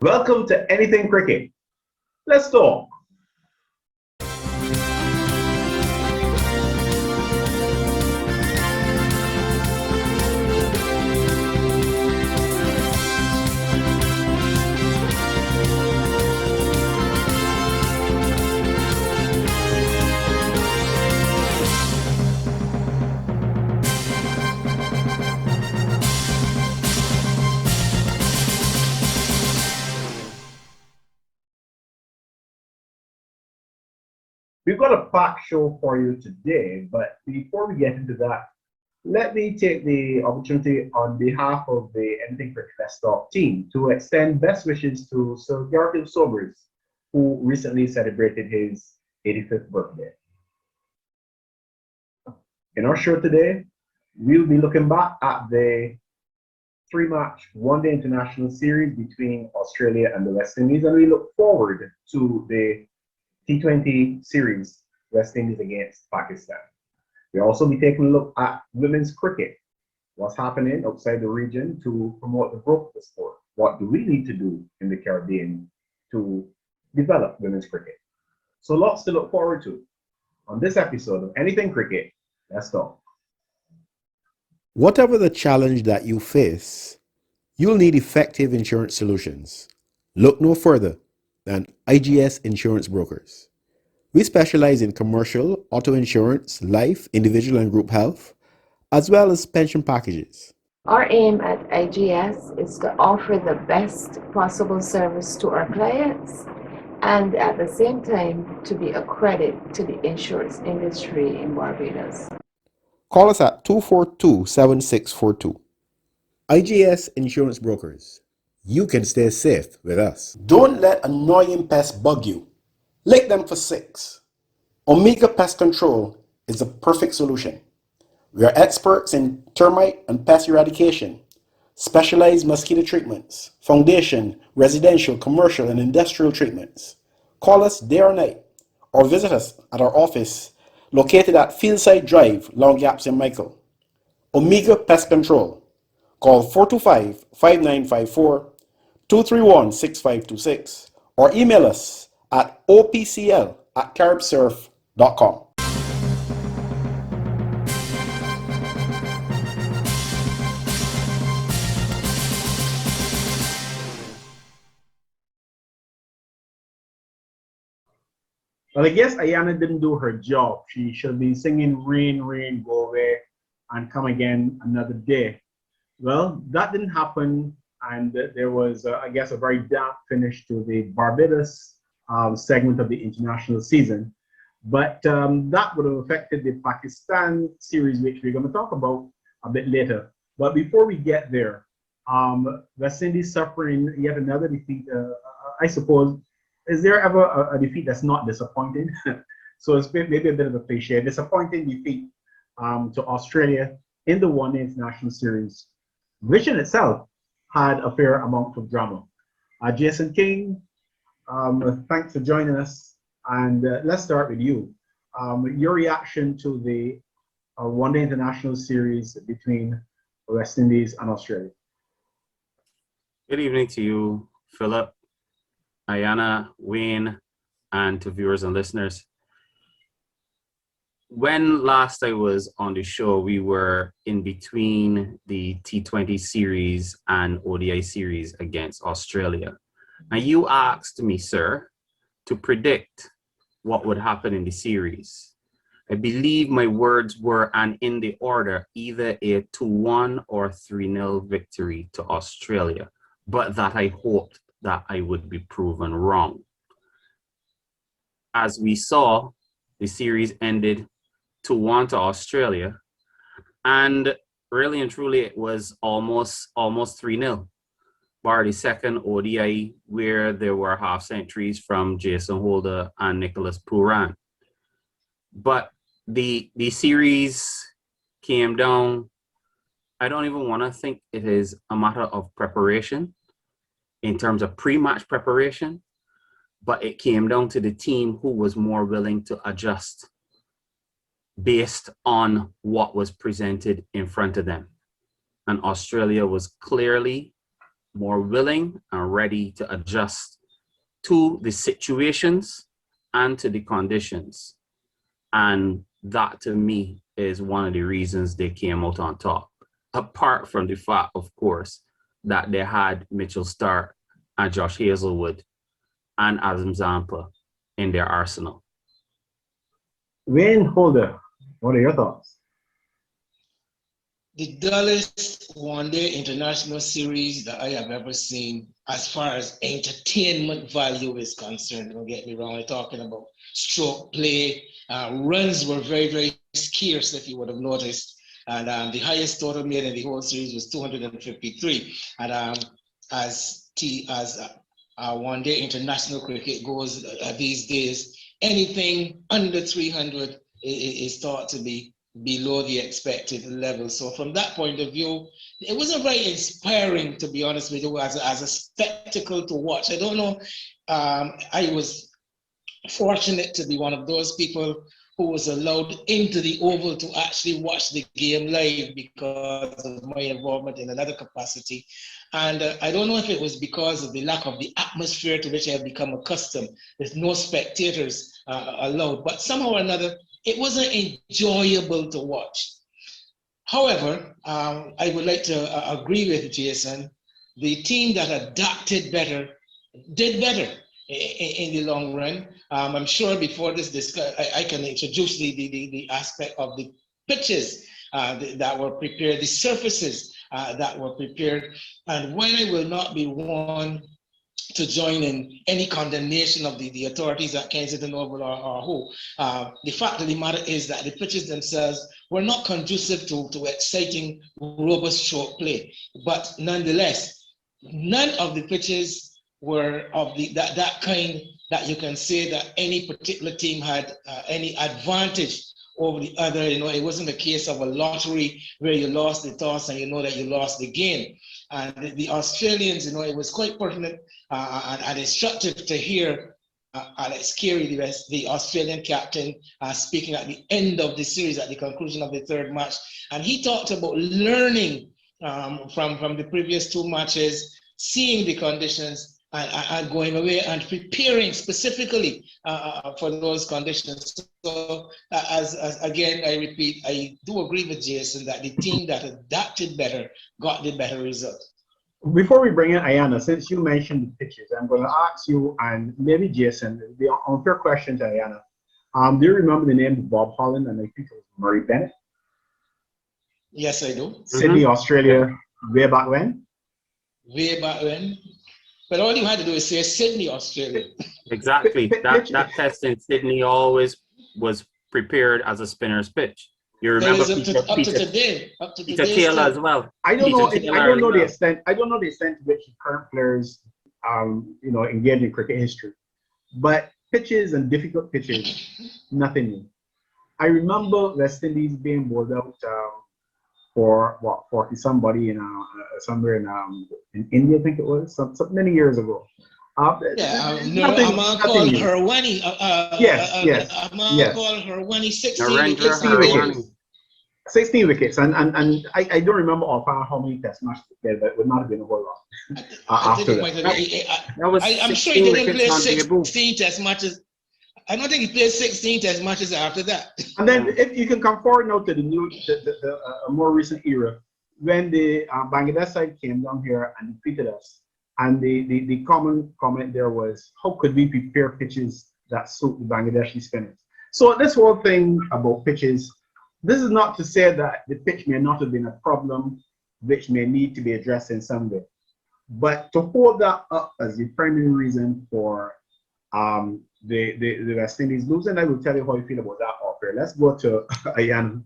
Welcome to Anything Cricket. Let's talk. We've got a packed show for you today, but before we get into that, let me take the opportunity on behalf of the Anything Cricket Let's Talk team to extend best wishes to Sir Garfield Sobers, who recently celebrated his 85th birthday. In our show today, we'll be looking back at the three-match one-day international series between Australia and the West Indies, and we look forward to the T20 series, West Indies against Pakistan. We'll also be taking a look at women's cricket, what's happening outside the region to promote the growth of the sport. What do we need to do in the Caribbean to develop women's cricket? So lots to look forward to on this episode of Anything Cricket. Let's talk. Whatever the challenge that you face, you'll need effective insurance solutions. Look no further than IGS Insurance Brokers. We specialize in commercial, auto insurance, life, individual and group health, as well as pension packages. Our aim at IGS is to offer the best possible service to our clients and at the same time to be a credit to the insurance industry in Barbados. Call us at 242-7642. IGS Insurance Brokers. You can stay safe with us. Don't let annoying pests bug you. Lick them for 6. Omega Pest Control is the perfect solution. We are experts in termite and pest eradication, specialized mosquito treatments, foundation, residential, commercial, and industrial treatments. Call us day or night or visit us at our office located at Fieldside Drive, Long Gaps in Michael. Omega Pest Control. Call 425-5954, 231-6526, or email us at opcl@caribsurf.com. Well, I guess Ayana didn't do her job. She should be singing Rain, Rain, Go Away and Come Again Another Day. Well, that didn't happen, and there was, I guess, a very dark finish to the Barbados segment of the international season. But that would have affected the Pakistan series, which we're going to talk about a bit later. But before we get there, West Indies suffering yet another defeat, I suppose. Is there ever a defeat that's not disappointing? So it's maybe a bit of a cliche. Disappointing defeat to Australia in the one-day international series, which in itself had a fair amount of drama. Jason King, thanks for joining us. And let's start with you. Your reaction to the one-day international series between West Indies and Australia. Good evening to you, Philip, Ayana, Wayne, and to viewers and listeners. When last I was on the show, we were in between the T20 series and ODI series against Australia. And you asked me, sir, to predict what would happen in the series. I believe my words were, and in the order, either a 2-1 or 3-0 victory to Australia, but that I hoped that I would be proven wrong. As we saw, the series ended 2-1 to Australia, and really and truly it was almost 3-0, bar the second ODI where there were half centuries from Jason Holder and Nicholas Pooran. But the series came down. I don't even want to think it is a matter of preparation in terms of pre-match preparation, but it came down to the team who was more willing to adjust based on what was presented in front of them. And Australia was clearly more willing and ready to adjust to the situations and to the conditions. And that to me is one of the reasons they came out on top. Apart from the fact, of course, that they had Mitchell Stark and Josh Hazelwood and Adam Zampa in their arsenal. Wayne Holder, what are your thoughts? The dullest one-day international series that I have ever seen as far as entertainment value is concerned. Don't get me wrong, we're talking about stroke play. Runs were very, very scarce, if you would have noticed. And the highest total made in the whole series was 253. And as one-day international cricket goes these days, anything under 300 is thought to be below the expected level. So from that point of view, it wasn't very inspiring, to be honest with you, as a spectacle to watch. I don't know, I was fortunate to be one of those people who was allowed into the Oval to actually watch the game live because of my involvement in another capacity. And I don't know if it was because of the lack of the atmosphere to which I have become accustomed, with no spectators allowed, but somehow or another, it wasn't enjoyable to watch. However, I would like to agree with Jason. The team that adapted better did better in the long run. I'm sure before this discussion, I can introduce the aspect of the pitches that were prepared, the surfaces that were prepared. And while I will not be one to join in any condemnation of the authorities at Kensington Oval or who, the fact of the matter is that the pitches themselves were not conducive to exciting, robust stroke play. But nonetheless, none of the pitches were of that kind that you can say that any particular team had any advantage over the other. You know, it wasn't a case of a lottery where you lost the toss and you know that you lost the game. And the Australians, you know, it was quite pertinent and instructive to hear Alex Carey, the Australian captain, speaking at the end of the series, at the conclusion of the third match. And he talked about learning from the previous two matches, seeing the conditions, and going away and preparing specifically for those conditions. So as again, I repeat, I do agree with Jason that the team that adapted better got the better result. Before we bring in Ayana, since you mentioned the pitches, I'm going to ask you and maybe Jason, the unfair question to Ayana. Do you remember the name of Bob Holland and I think it was Murray Bennett? Yes, I do. Sydney, Australia, way back when? Way back when. But all you had to do is say Sydney, Australia. Exactly. That test in Sydney always was prepared as a spinner's pitch. You remember Peter Taylor as well. I don't know the extent to which the current players you know, engage in cricket history. But pitches and difficult pitches, nothing new. I remember West Indies being bowled out for what, 40 somebody in somewhere in India, I think it was, some many years ago. Nothing called Harwani. Yes. Called Harwani 16 wickets, and I don't remember offhand how many test matches played, but it would not have been a whole lot after that. I'm sure he didn't play 16 test matches. I don't think he played 16 test matches after that. And then if you can come forward now to the more recent era, when the Bangladesh side came down here and defeated us, and the common comment there was, how could we prepare pitches that suit the Bangladeshi spinners? So this whole thing about pitches, this is not to say that the pitch may not have been a problem, which may need to be addressed in some way. But to hold that up as the primary reason for the West Indies losing, I will tell you how I feel about that offer. Let's go to Ayana.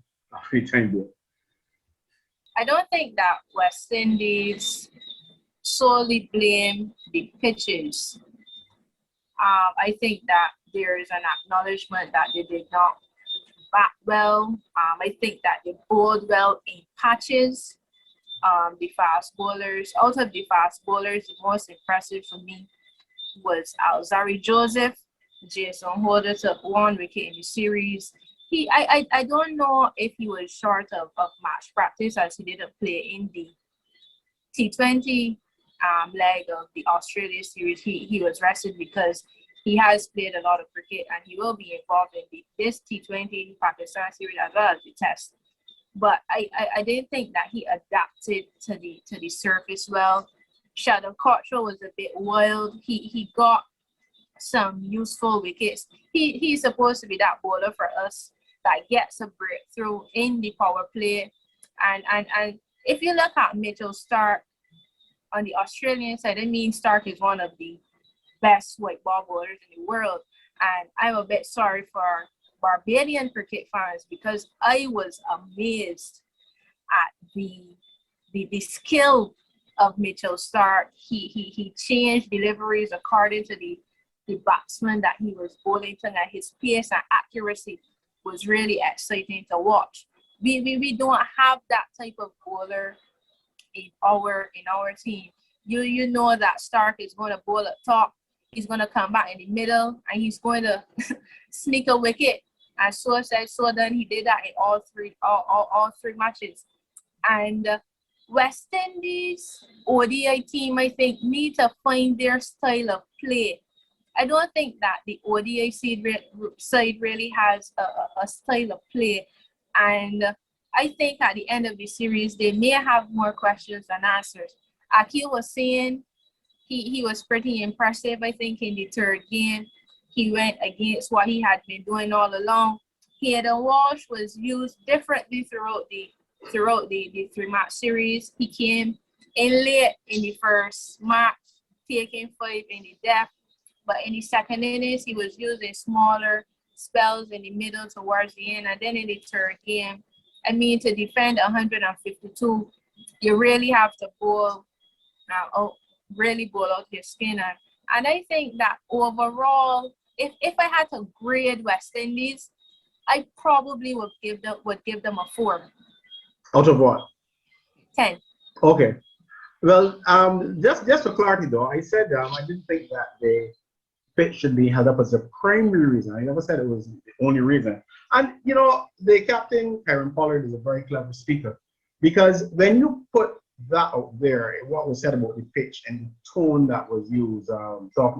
I don't think that West Indies solely blame the pitches. I think that there is an acknowledgement that they did not bat well. I think that they bowled well in patches. The fast bowlers, out of the fast bowlers, the most impressive for me was Alzari Joseph. Jason Holder took 1 wicket in the series. I don't know if he was short of match practice as he didn't play in the T20, leg of the Australia series, he was rested because he has played a lot of cricket and he will be involved in this T20 Pakistan series as well as the test. But I didn't think that he adapted to the surface well. Shadow Cottrell was a bit wild. He got some useful wickets. He's supposed to be that bowler for us that gets a breakthrough in the power play. And if you look at Mitchell Starc on the Australian side, I mean, Starc is one of the best white ball bowlers in the world. And I'm a bit sorry for Barbadian cricket fans because I was amazed at the skill of Mitchell Starc. He changed deliveries according to the batsman that he was bowling to, and his pace and accuracy was really exciting to watch. We don't have that type of bowler in our team. You know that Starc is going to bowl up top, he's going to come back in the middle, and he's going to sneak a wicket. And so said, so done. He did that in all three matches. And West Indies ODI team, I think, need to find their style of play. I don't think that the ODI side really has a style of play. And I think at the end of the series, they may have more questions than answers. Akil was saying he was pretty impressive, I think, in the third game. He went against what he had been doing all along. Hayden Walsh was used differently throughout the 3-match series. He came in late in the first match, taking 5 in the death. But in the second innings, he was used in smaller spells in the middle towards the end. And then in the third game, I mean, to defend 152, you really have to bowl out your skin. And I think that overall, if I had to grade West Indies, I probably would give them a 4. Out of what? 10. Okay. Well, just for clarity though, I said I didn't think that the pitch should be held up as a primary reason. I never said it was the only reason. And you know, the captain, Kieran Pollard, is a very clever speaker, because when you put that out there, what was said about the pitch and the tone that was used,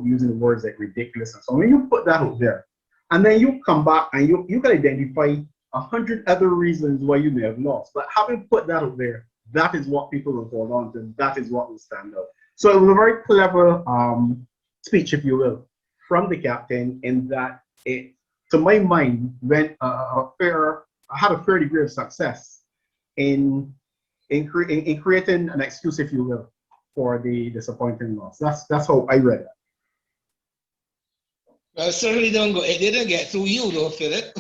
using words like ridiculous and so on, when you put that out there, and then you come back and you can identify 100 other reasons why you may have lost, but having put that out there, that is what people will hold on to, that is what will stand out. So it was a very clever speech, if you will, from the captain, in that it, to my mind, went had a fair degree of success in creating an excuse, if you will, for the disappointing loss. That's how I read it. Well, certainly don't go. It didn't get through you, though, Philip.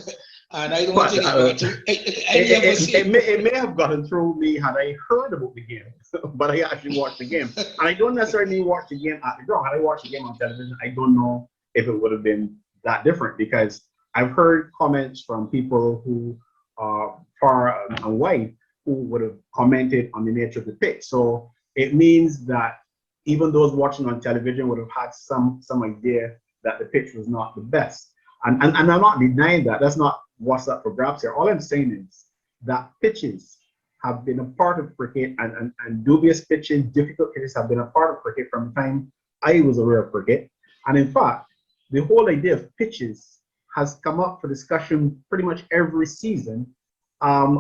And I don't think it got through. It may have gotten through me had I heard about the game, but I actually watched the game. And I don't necessarily mean watch the game at the ground. Had I watched the game on television, I don't know if it would have been that different, because I've heard comments from people who are far and wide who would have commented on the nature of the pitch. So it means that even those watching on television would have had some idea that the pitch was not the best. And I'm not denying that. That's not what's up for grabs here. All I'm saying is that pitches have been a part of cricket, and dubious pitches, difficult pitches have been a part of cricket from the time I was aware of cricket. And in fact, the whole idea of pitches has come up for discussion pretty much every season,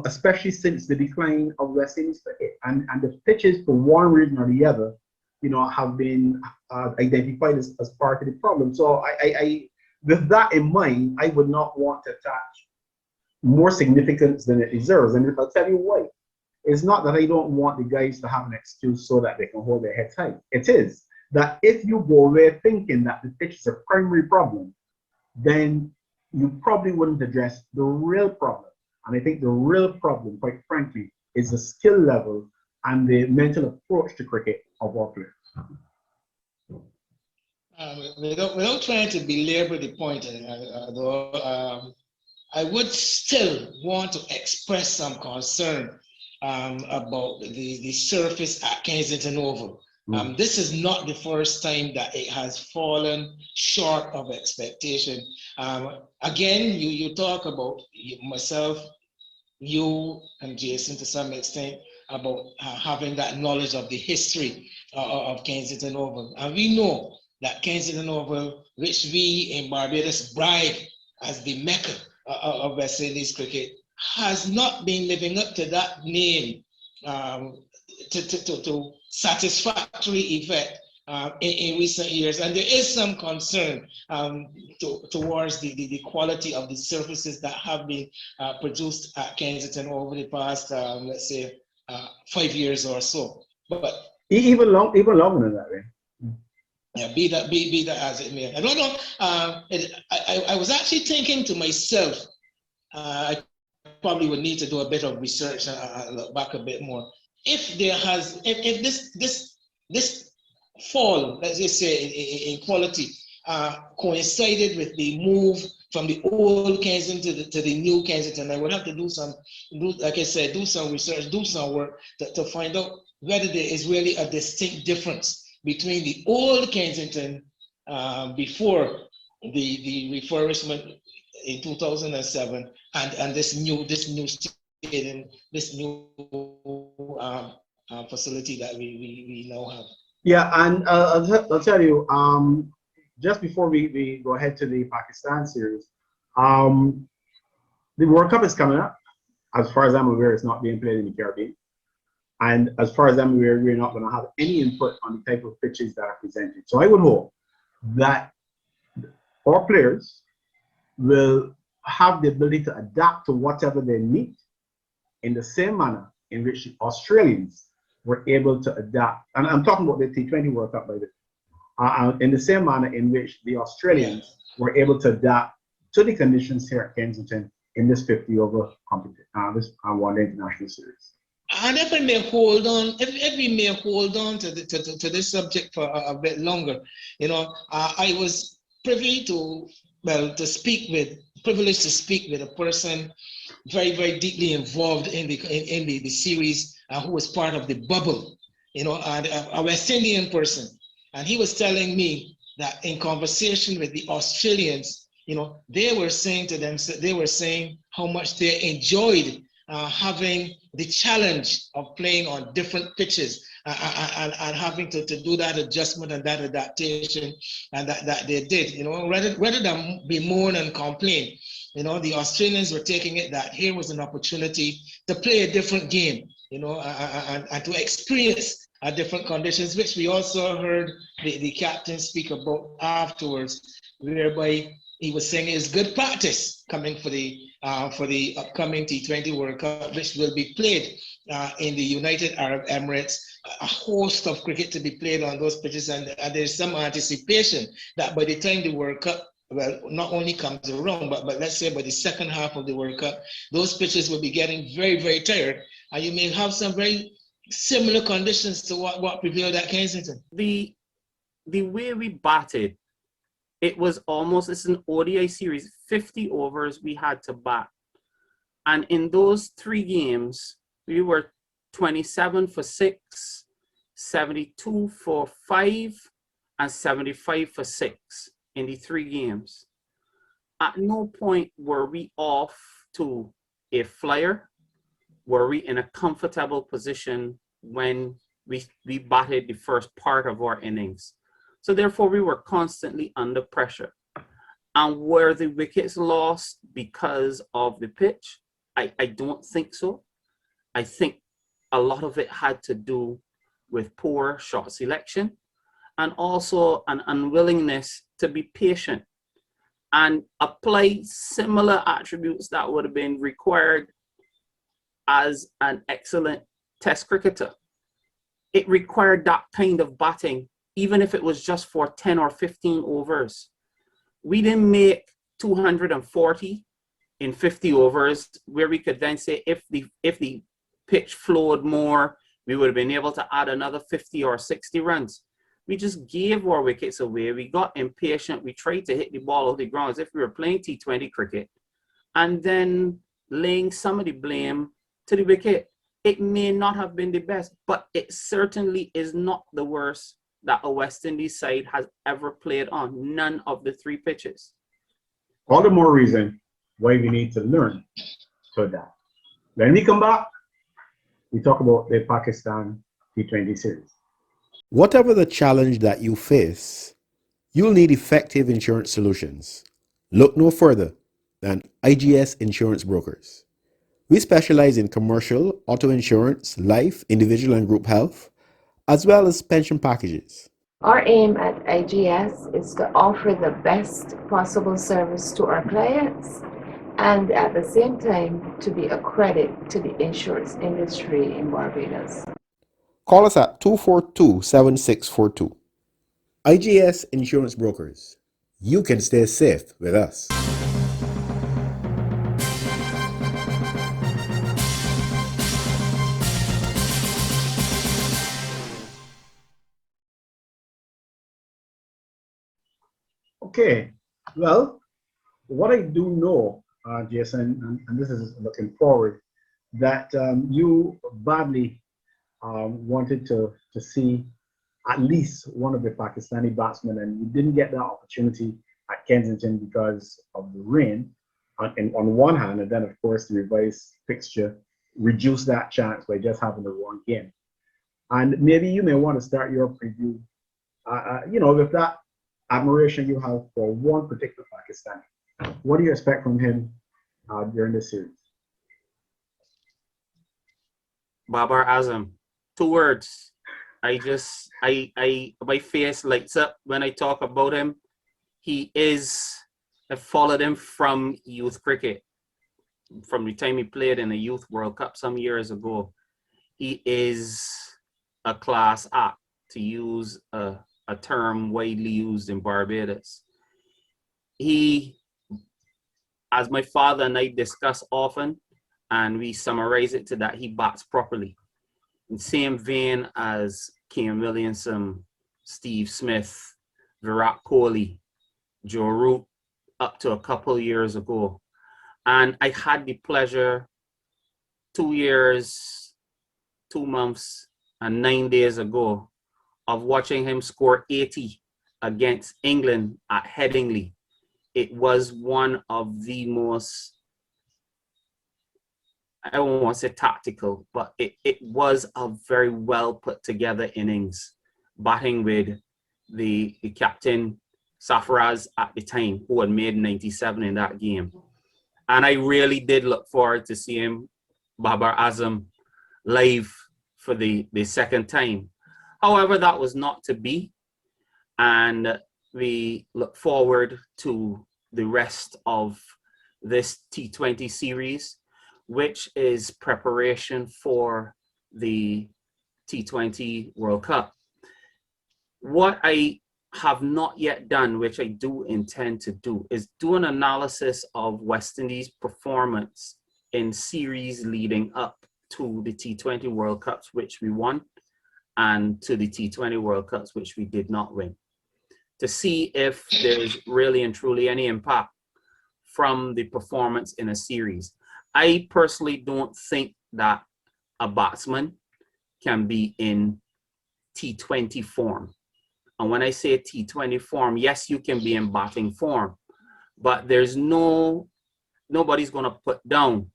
especially since the decline of West Indies cricket. And the pitches, for one reason or the other, you know, have been identified as part of the problem. So I with that in mind, I would not want to attach more significance than it deserves. And I'll tell you why. It's not that I don't want the guys to have an excuse so that they can hold their heads high. It is that if you go away thinking that the pitch is a primary problem, then you probably wouldn't address the real problem. And I think the real problem, quite frankly, is the skill level and the mental approach to cricket of our players. Without trying to belabor the point, though, I would still want to express some concern about the surface at Kensington Oval. This is not the first time that it has fallen short of expectation. Again, you talk about myself, you and Jason to some extent, about having that knowledge of the history of Kensington Oval. And we know that Kensington Oval, which we in Barbados brag as the Mecca of West Indies cricket, has not been living up to that name to satisfactory effect in recent years. And there is some concern towards the quality of the services that have been produced at Kensington over the past, let's say, 5 years or so. But even longer than that, right? Yeah, be that as it may. I don't know. I was actually thinking to myself, I probably would need to do a bit of research and look back a bit more. If this fall, let's just say in quality, coincided with the move from the old Kensington to the new Kensington, I would have to do some research, do some work to find out whether there is really a distinct difference between the old Kensington before the refurbishment in 2007 and this new stadium, this new facility that we now have. Yeah, and I'll tell you, just before we go ahead to the Pakistan series, the World Cup is coming up. As far as I'm aware, it's not being played in the Caribbean. And as far as I'm aware, we're not going to have any input on the type of pitches that are presented. So I would hope that our players will have the ability to adapt to whatever they need in the same manner in which the Australians were able to adapt. And I'm talking about the T20 World Cup, by the way. In the same manner in which the Australians were able to adapt to the conditions here at Kensington in this 50-over competition, this one-day international series. And if I may hold on, if we may hold on to this subject for a bit longer, I was privileged to speak with a person very, very deeply involved in the series, who was part of the bubble, and a West Indian person, and he was telling me that in conversation with the Australians, they were saying how much they enjoyed having the challenge of playing on different pitches and having to do that adjustment and that adaptation, and that they did, rather than bemoan and complain. The Australians were taking it that here was an opportunity to play a different game, and to experience different conditions, which we also heard the captain speak about afterwards, whereby he was saying it's good practice coming for the upcoming T20 World Cup, which will be played in the United Arab Emirates. A host of cricket to be played on those pitches, and there's some anticipation that by the time the World Cup, not only comes around, but let's say by the second half of the World Cup, those pitches will be getting very, very tired, and you may have some very similar conditions to what prevailed at Kensington. The way we batted, it's an ODI series, 50 overs we had to bat. And in those 3 games, we were 27 for 6, 72 for 5, and 75 for 6 in the 3 games. At no point were we off to a flyer. Were we in a comfortable position when we batted the first part of our innings. So therefore, we were constantly under pressure. And were the wickets lost because of the pitch? I don't think so. I think a lot of it had to do with poor shot selection and also an unwillingness to be patient and apply similar attributes that would have been required as an excellent test cricketer. It required that kind of batting, even if it was just for 10 or 15 overs. We didn't make 240 in 50 overs, where we could then say if the pitch flowed more, we would have been able to add another 50 or 60 runs. We just gave our wickets away. We got impatient. We tried to hit the ball off the ground as if we were playing T20 cricket, and then laying some of the blame to the wicket. It may not have been the best, but it certainly is not the worst that a West Indies side has ever played on. None of the 3 pitches. All the more reason why we need to learn to adapt. When we come back, we talk about the Pakistan T20 series. Whatever the challenge that you face, you'll need effective insurance solutions. Look no further than IGS Insurance Brokers. We specialize in commercial, auto insurance, life, individual and group health, as well as pension packages. Our aim at IGS is to offer the best possible service to our clients and at the same time to be a credit to the insurance industry in Barbados. Call us at 242-7642. IGS Insurance Brokers. You can stay safe with us. Okay, well, what I do know, Jason, and this is looking forward, that you badly wanted to see at least one of the Pakistani batsmen, and you didn't get that opportunity at Kensington because of the rain on one hand, and then of course the revised fixture reduced that chance by just having the one game. And maybe you may want to start your preview, with that admiration you have for one particular Pakistani. What do you expect from him during this series? Babar Azam. 2 words. My face lights up when I talk about him. I followed him from youth cricket, from the time he played in the Youth World Cup some years ago. He is a class act, to use a term widely used in Barbados. He, as my father and I discuss often, and we summarize it to that, he bats properly. In the same vein as Kane Williamson, Steve Smith, Virat Kohli, Joe Root, up to a couple years ago. And I had the pleasure 2 years, 2 months, and 9 days ago of watching him score 80 against England at Headingley. It was one of the most, I don't want to say tactical, but it was a very well put together innings, batting with the captain, Safraz, at the time, who had made 97 in that game. And I really did look forward to seeing Babar Azam live for the second time. However, that was not to be. And we look forward to the rest of this T20 series, which is preparation for the T20 World Cup. What I have not yet done, which I do intend to do, is do an analysis of West Indies' performance in series leading up to the T20 World Cups, which we won, and to the T20 World Cups, which we did not win, to see if there's really and truly any impact from the performance in a series. I personally don't think that a batsman can be in T20 form. And when I say T20 form, yes, you can be in batting form, but there's nobody's going to put down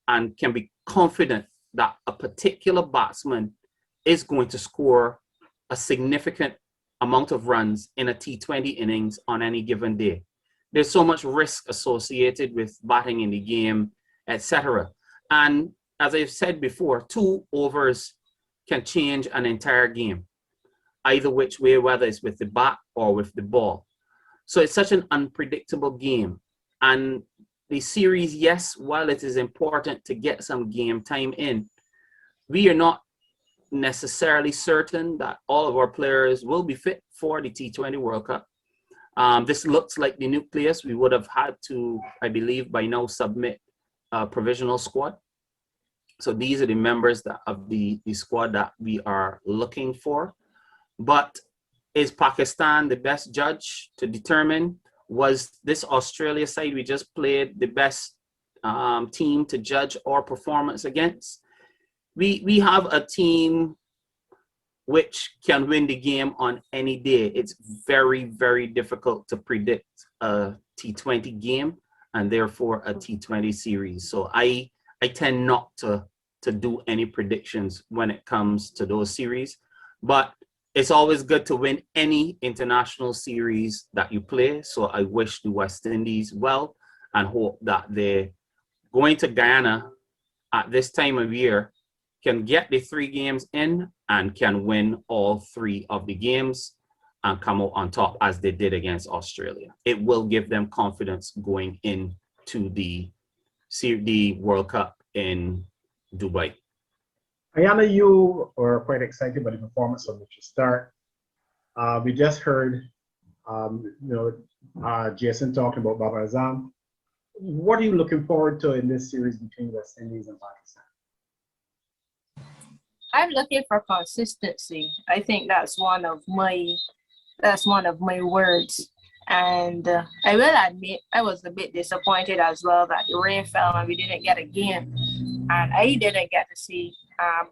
and can be confident that a particular batsman is going to score a significant amount of runs in a T20 innings on any given day. There's so much risk associated with batting in the game, etc. And as I've said before, 2 overs can change an entire game, either which way, whether it's with the bat or with the ball. So it's such an unpredictable game. And the series, yes, while it is important to get some game time in, we are not necessarily certain that all of our players will be fit for the T20 World Cup. This looks like the nucleus. We would have had to, I believe, by now submit a provisional squad. So these are the members of the squad that we are looking for. But is Pakistan the best judge to determine, was this Australia side we just played the best team to judge our performance against? We have a team which can win the game on any day. It's very, very difficult to predict a T20 game and therefore a T20 series. So I tend not to to do any predictions when it comes to those series. But it's always good to win any international series that you play. So I wish the West Indies well and hope that they're going to Guyana at this time of year can get the 3 games in and can win all 3 of the games and come out on top as they did against Australia. It will give them confidence going into the World Cup in Dubai. Ayana, you were quite excited by the performance of Mr. Stark. We just heard, Jason talking about Babar Azam. What are you looking forward to in this series between West Indies and Pakistan? I'm looking for consistency. I think that's one of my words. And I will admit I was a bit disappointed as well that the rain fell and we didn't get a game. And I didn't get to see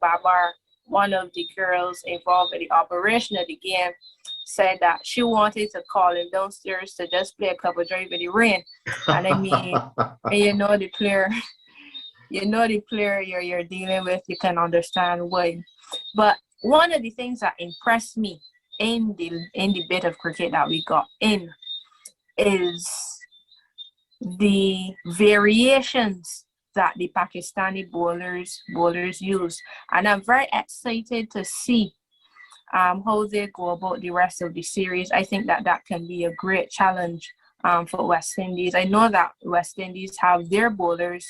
Babar, one of the girls involved in the operation of the game, said that she wanted to call him downstairs to just play a couple of drives in the rain. And I mean, and you know the player you're dealing with, you can understand why. But one of the things that impressed me in the bit of cricket that we got in is the variations that the Pakistani bowlers use. And I'm very excited to see how they go about the rest of the series. I think that can be a great challenge for West Indies. I know that West Indies have their bowlers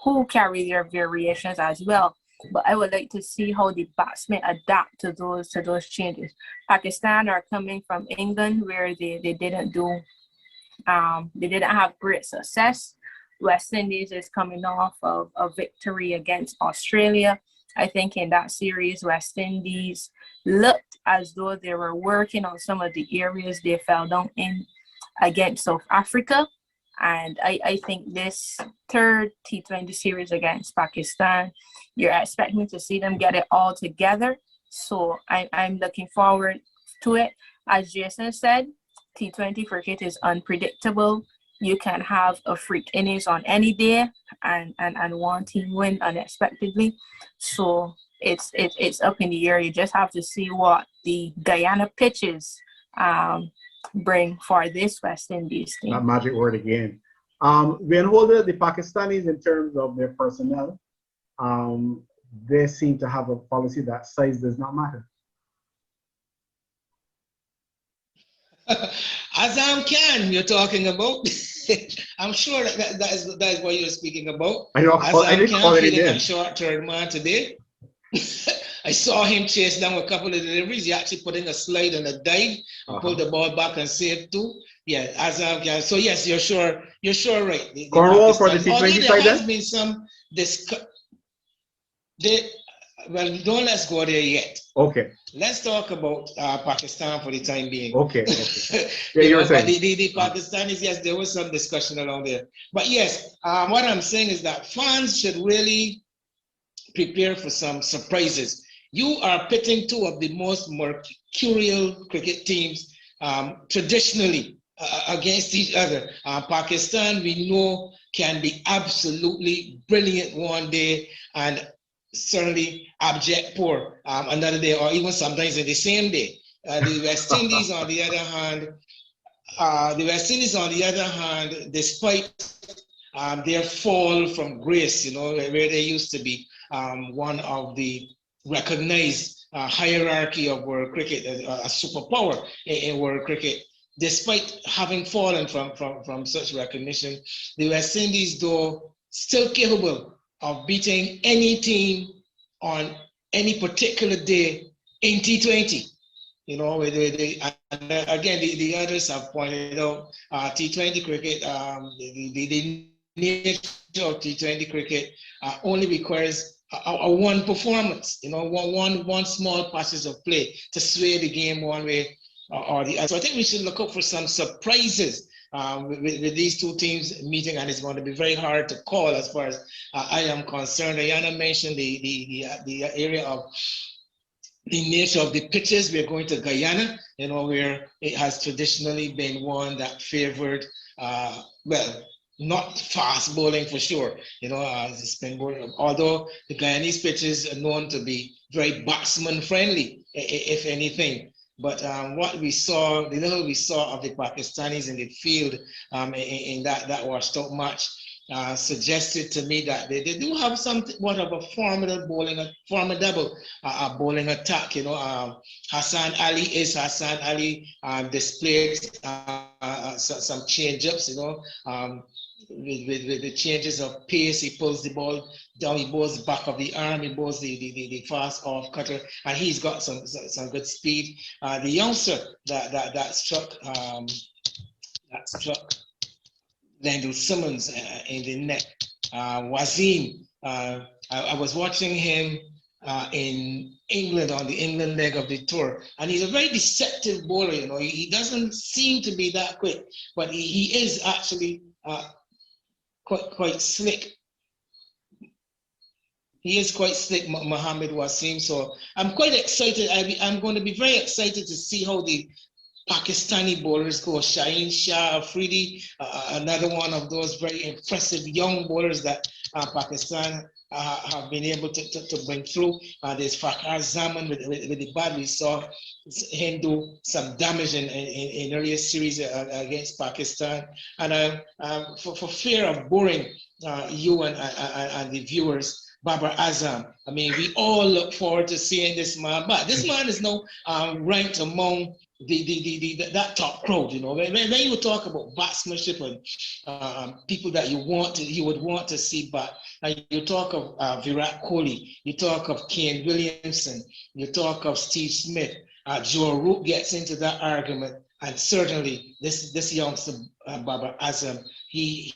who carry their variations as well, but I would like to see how the batsmen adapt to those changes. Pakistan are coming from England where they didn't have great success. West Indies is coming off of a victory against Australia. I think in that series, West Indies looked as though they were working on some of the areas they fell down in against South Africa. And I think this third T20 series against Pakistan, you're expecting to see them get it all together. So I'm looking forward to it. As Jason said, T20 cricket is unpredictable. You can have a freak innings on any day and one team win unexpectedly. So it's up in the air. You just have to see what the Guyana pitches bring for this West Indies team. That magic word again. When holding the Pakistanis in terms of their personnel, they seem to have a policy that size does not matter. Azam Khan, you're talking about. I'm sure that is what you're speaking about. I know. Azam Khan feeling a short third man today. I saw him chase down a couple of deliveries. He actually put in a slide and a dive, pulled the ball back and saved 2. Yeah, Azam Khan. So yes, you're sure right. Cornwall for the T20 side. There has been some well, don't let's go there yet. Okay. Let's talk about Pakistan for the time being. Okay. Yeah, you were saying. The Pakistanis, yes, there was some discussion along there. But yes, what I'm saying is that fans should really prepare for some surprises. You are pitting 2 of the most mercurial cricket teams traditionally against each other. Pakistan, we know, can be absolutely brilliant one day and certainly abject poor another day, or even sometimes in the same day. The West Indies, on the other hand, despite their fall from grace, where they used to be one of the recognized hierarchy of world cricket, a superpower in world cricket, despite having fallen from such recognition, the West Indies, though, still capable of beating any team on any particular day in T20. Again, the others have pointed out T20 cricket, the nature of T20 cricket only requires a one performance, one small passes of play to sway the game one way or the other. So I think we should look out for some surprises with these 2 teams meeting, and it's going to be very hard to call as far as I am concerned. Ayana mentioned the area of the nature of the pitches. We're going to Guyana, where it has traditionally been one that favored, not fast bowling for sure. You know, spin bowling. Although the Guyanese pitches are known to be very batsman friendly, if anything. But what we saw, the little we saw of the Pakistanis in the field in that washed out match suggested to me that they do have somewhat of a formidable bowling attack. You know, Hassan Ali displayed some change-ups, you know, with the changes of pace. He pulls the ball down, he bowls back of the arm, he bowls the fast off cutter, and he's got some good speed. The youngster that struck Landell Simmons in the neck, Wasim. I was watching him in England on the England leg of the tour, and he's a very deceptive bowler. You know, he doesn't seem to be that quick, but he is actually quite slick. He is quite slick, Mohammed Wasim. So I'm quite excited. I'm going to be very excited to see how the Pakistani bowlers go. Shaheen Shah Afridi, another one of those very impressive young bowlers that Pakistan have been able to bring through. There's Fakhar Zaman with the bat. We saw him do some damage in earlier series against Pakistan. And for fear of boring you and the viewers, Babar Azam. I mean, we all look forward to seeing this man, but this man is now ranked among that top crowd. You know, when you talk about batsmanship and people that you would want to see bat, and you talk of Virat Kohli, you talk of Kane Williamson, you talk of Steve Smith, Joe Root gets into that argument, and certainly this youngster Babar Azam, he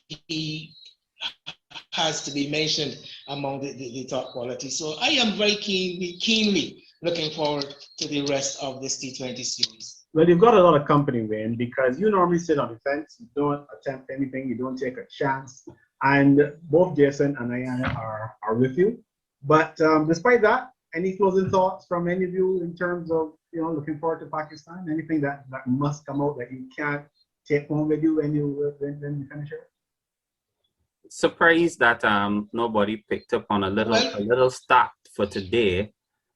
has to be mentioned among the top quality. So I am very keenly looking forward to the rest of this T20 series. Well, you've got a lot of company, Wayne, because you normally sit on the fence, you don't attempt anything, you don't take a chance, and both Jason and Ayana are with you. But despite that, any closing thoughts from any of you in terms of, you know, looking forward to Pakistan? Anything that must come out that you can't take home with you when you finish it? Surprised that nobody picked up on a little stat for today,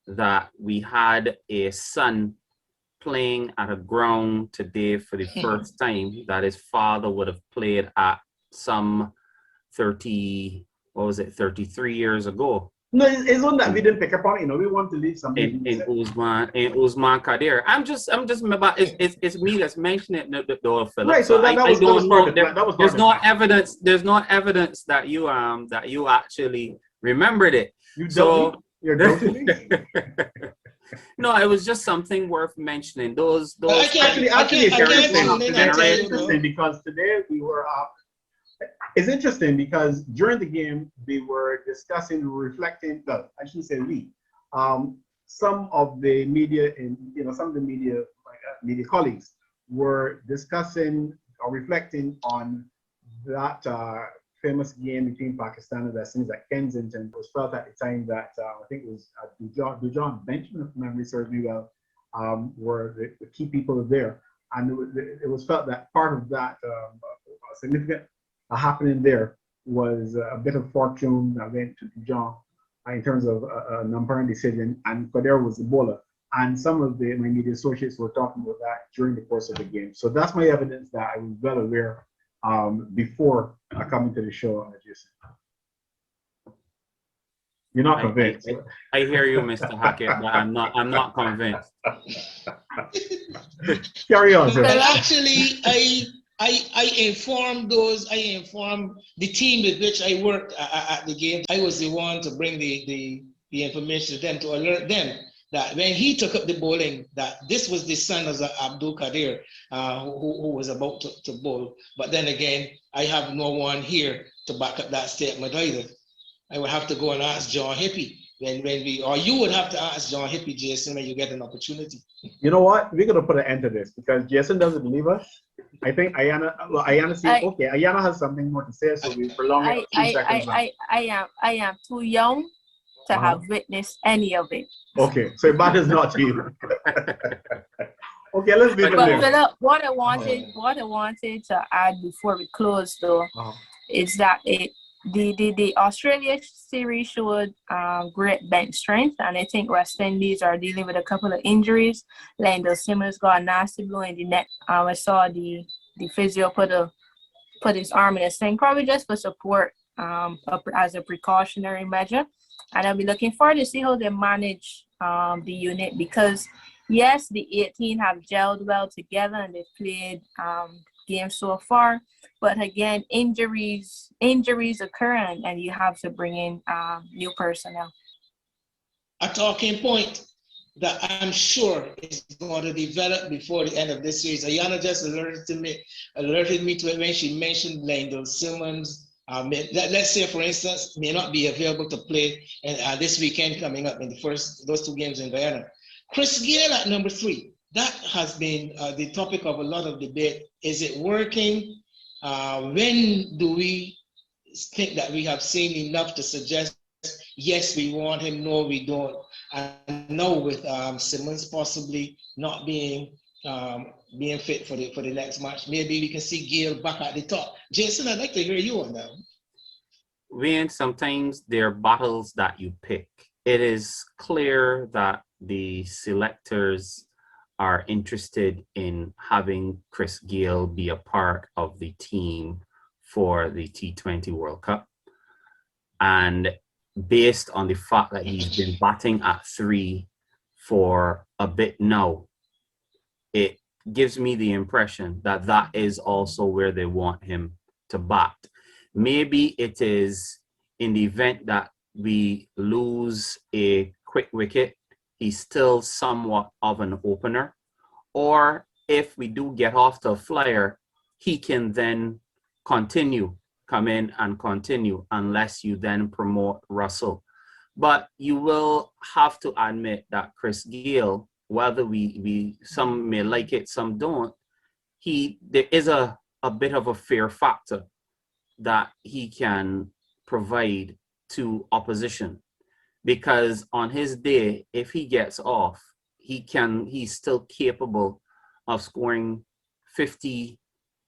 that we had a son playing at a ground today for the first time that his father would have played at some 33 years ago. No, it's one that we didn't pick up on. You know, we want to leave something in Usman Kadir. I'm just remember it's me that's mentioning it, though, Philip. Right. So that was part of it. There's no evidence. There's no evidence that you actually remembered it. You're doubting me? No, it was just something worth mentioning. Those actually it's interesting because today we were up. It's interesting because during the game we were discussing, reflecting. Well, I shouldn't say we. Some of the media media colleagues were discussing or reflecting on that famous game between Pakistan and the West Indies at Kensington. It was felt at the time that I think it was Dujon Benjamin, if memory serves me well, were the key people there, and it was felt that part of that significant happening there was a bit of fortune that went to Dujon in terms of an umpiring decision, and Kadir was the bowler. And some of my media associates were talking about that during the course of the game. So that's my evidence that I was well aware before coming to the show, Jason. You're not convinced. I hear you, Mr. Hackett, but I'm not convinced. Carry on, sir. Well, actually, I informed the team with which I worked at the game. I was the one to bring the information to them, to alert them that when he took up the bowling, that this was the son of Abdul Qadir, who was about to bowl. But then again, I have no one here to back up that statement either. I would have to go and ask John Hippie or you would have to ask John Hippie, Jason, when you get an opportunity. You know what? We're gonna put an end to this because Jason doesn't believe us. I think Ayana said, okay, Ayana has something more to say, so we prolong it 2 seconds. I am too young to have witnessed any of it. Okay, so it matters not to you. Okay, let's leave it there. Philip, what I wanted to add before we close, though, is that the Australia series showed great bench strength, and I think West Indies are dealing with a couple of injuries. Landell Simmons got a nasty blow in the neck. I saw the physio put his arm in a sling, probably just for support, as a precautionary measure. And I'll be looking forward to see how they manage the unit, because yes, the 18 have gelled well together and they've played games so far. But again, injuries occur, and you have to bring in new personnel. A talking point that I'm sure is going to develop before the end of this series. Ayana just alerted me to it when she mentioned Landell Simmons. Let's say, for instance, may not be available to play this weekend coming up in those two games in Guyana. Chris Gayle at number 3. That has been the topic of a lot of debate. Is it working? When do we think that we have seen enough to suggest, yes, we want him, no, we don't? And now with Simmons possibly not being fit for the next match, maybe we can see Gayle back at the top. Jason, I'd like to hear you on that. Wayne, sometimes there are battles that you pick. It is clear that the selectors are interested in having Chris Gayle be a part of the team for the T20 World Cup. And based on the fact that he's been batting at 3 for a bit now, it gives me the impression that that is also where they want him to bat. Maybe it is in the event that we lose a quick wicket, he's still somewhat of an opener. Or if we do get off to a flyer, he can then come in and continue, unless you then promote Russell. But you will have to admit that Chris Gayle, whether some may like it, some don't, there is a bit of a fear factor that he can provide to opposition, because on his day, if he gets off, he's still capable of scoring 50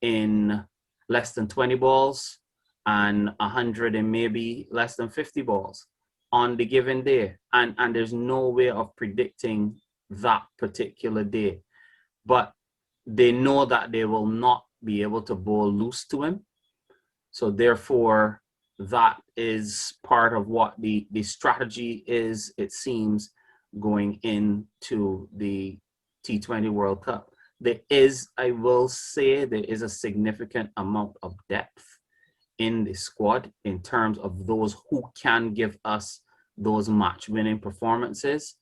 in less than 20 balls and 100 in maybe less than 50 balls on the given day. And there's no way of predicting that particular day. But they know that they will not be able to bowl loose to him. So therefore, that is part of what the strategy is, it seems, going into the T20 World Cup. I will say, there is a significant amount of depth in the squad in terms of those who can give us those match-winning performances.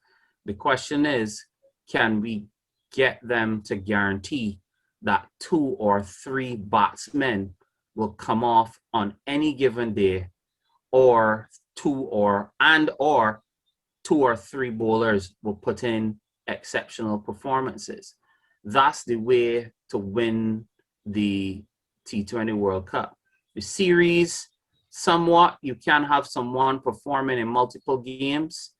The question is, can we get them to guarantee that 2 or 3 batsmen will come off on any given day, or 2 or 3 bowlers will put in exceptional performances? That's the way to win the T20 World Cup. The series, somewhat, you can have someone performing in multiple games,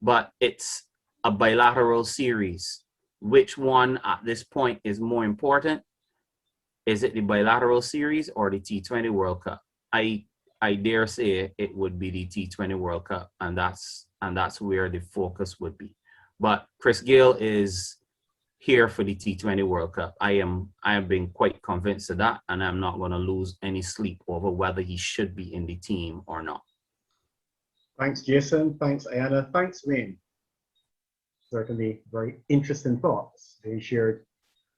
but it's a bilateral series. Which one at this point is more important? Is it the bilateral series or the T20 World Cup? I dare say it would be the T20 World Cup, and that's where the focus would be. But Chris Gayle is here for the T20 World Cup. I have been quite convinced of that, and I'm not going to lose any sleep over whether he should be in the team or not. Thanks, Jason. Thanks, Ayana. Thanks, Wayne. Certainly very interesting thoughts they shared.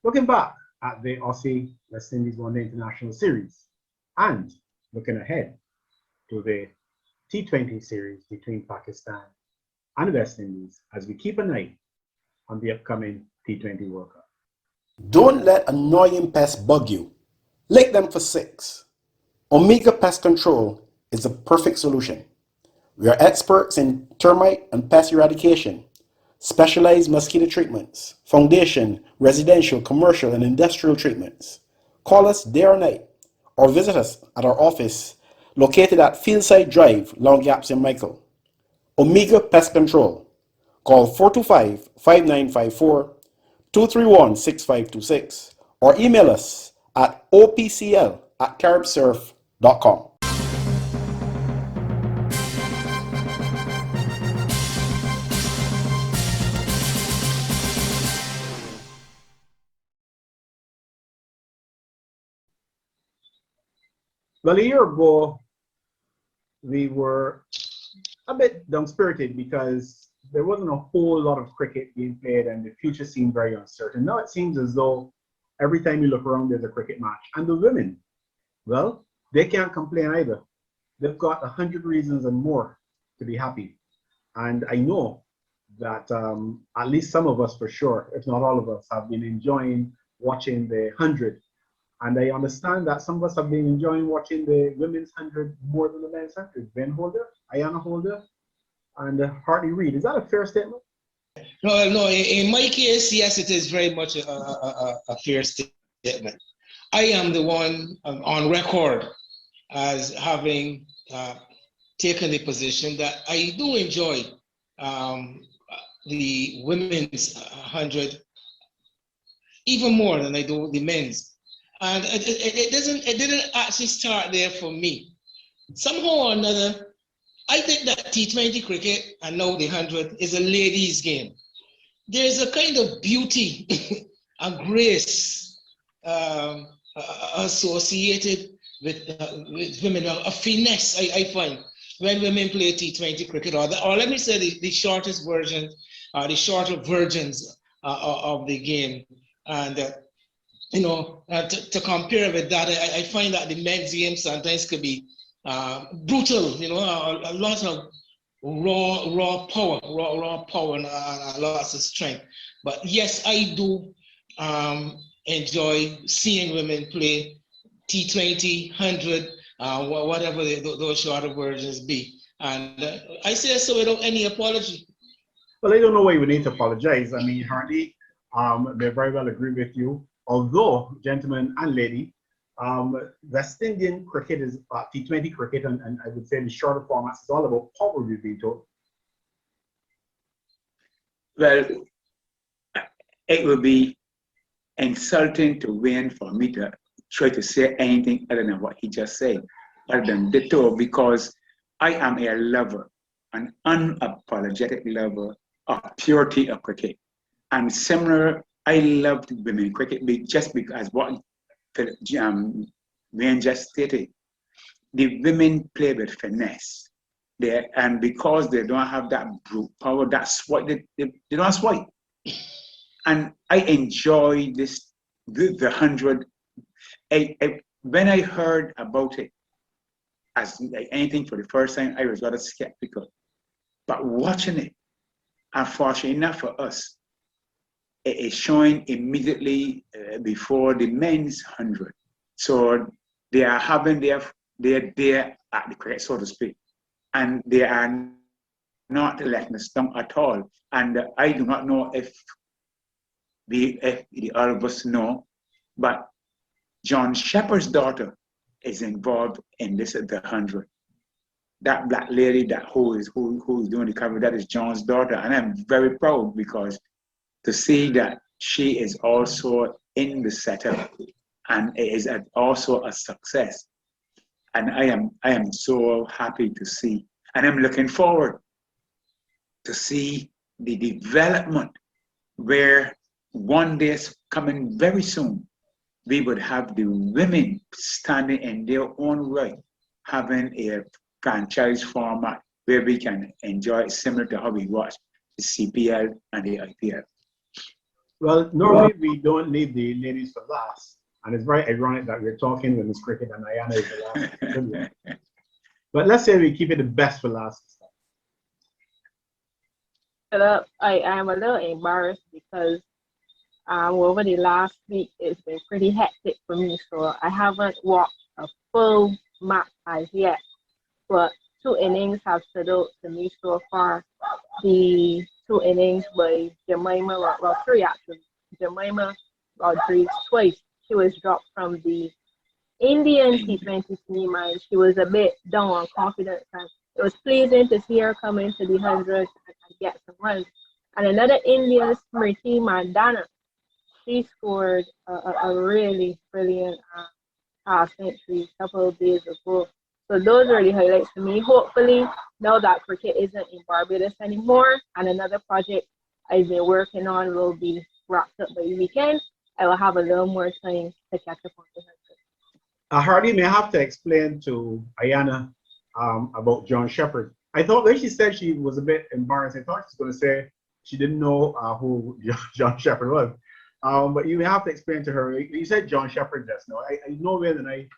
Looking back at the Aussie West Indies One Day International Series, and looking ahead to the T20 series between Pakistan and West Indies, as we keep an eye on the upcoming T20 World Cup. Don't let annoying pests bug you. Lick them for 6. Omega Pest Control is the perfect solution. We are experts in termite and pest eradication, specialized mosquito treatments, foundation, residential, commercial, and industrial treatments. Call us day or night, or visit us at our office located at Fieldside Drive, Long Gaps in Michael. Omega Pest Control. Call 425-5954, 231-6526, or email us at opcl@caribsurf.com. Pakistan.com. Well, a year ago, we were a bit down-spirited because there wasn't a whole lot of cricket being played and the future seemed very uncertain. Now it seems as though every time you look around, there's a cricket match. And the women, well, they can't complain either. They've got 100 reasons and more to be happy. And I know that at least some of us for sure, if not all of us, have been enjoying watching the 100. And I understand that some of us have been enjoying watching the women's 100 more than the men's 100. Ben Holder, Ayana Holder, and Hartley Reid. Is that a fair statement? No. In my case, yes, it is very much a fair statement. I am the one on record as having taken the position that I do enjoy the women's 100 even more than I do the men's. And it didn't actually start there for me. Somehow or another, I think that T20 cricket and now the 100 is a ladies' game. There's a kind of beauty and grace associated with women, a finesse I find when women play T20 cricket, or let me say the shortest version, the shorter versions of the game. And to compare with that, I find that the men's game sometimes could be brutal, a lot of raw power and lots of strength. But yes, I do enjoy seeing women play T20, 100, whatever those shorter versions be. And I say so without any apology. Well, I don't know why we need to apologize. I mean, Hartley, they very well agree with you. Although, gentlemen and lady, West Indian cricket is T20 cricket, and I would say the shorter formats is all about power, we've been told. Well, it would be insulting to Wayne for me to try to say anything other than what he just said, other than ditto, because I am a lover, an unapologetic lover of purity of cricket. And similar, I loved women cricket just because what Wayne just stated. The women play with finesse. And because they don't have that brute power, that swipe, they don't swipe. And I enjoy this, the 100. When I heard about it as anything for the first time, I was rather skeptical. But watching it, unfortunately enough for us, it is showing immediately before the men's 100. So they are having they're there at the cricket, so to speak. And they are not letting us down at all. And I do not know if the all of us know, but John Shepherd's daughter is involved in this at the 100. That black lady who is doing the cover, that is John's daughter. And I'm very proud because to see that she is also in the setup and is also a success. And I am so happy to see, and I'm looking forward to see the development where one day is coming very soon, we would have the women standing in their own right, having a franchise format where we can enjoy it similar to how we watch the CPL and the IPL. Well, normally we don't leave the ladies for last. And it's very ironic that we're talking women's cricket and Ayana is the last. But let's say we keep it the best for last. Philip, I am a little embarrassed because over the last week it's been pretty hectic for me, so I haven't watched a full match as yet. But 2 innings have stood out to me so far. The 2 innings by Jemima, well, 3 actually. Jemima Rodriguez twice. She was dropped from the Indian T20 team and she was a bit down on confidence. And it was pleasing to see her come into the 100 and get some runs. And another Indian, Smriti Mandana, she scored a really brilliant century a couple of days ago. So those are the highlights for me. Hopefully, now that cricket isn't in Barbados anymore, and another project I've been working on will be wrapped up by the weekend, I will have a little more time to catch up on the cricket. Hardy may have to explain to Ayana about John Shepherd. I thought when she said she was a bit embarrassed, I thought she was going to say she didn't know who John Shepherd was. But you have to explain to her. You said John Shepherd just now. I know Will and I,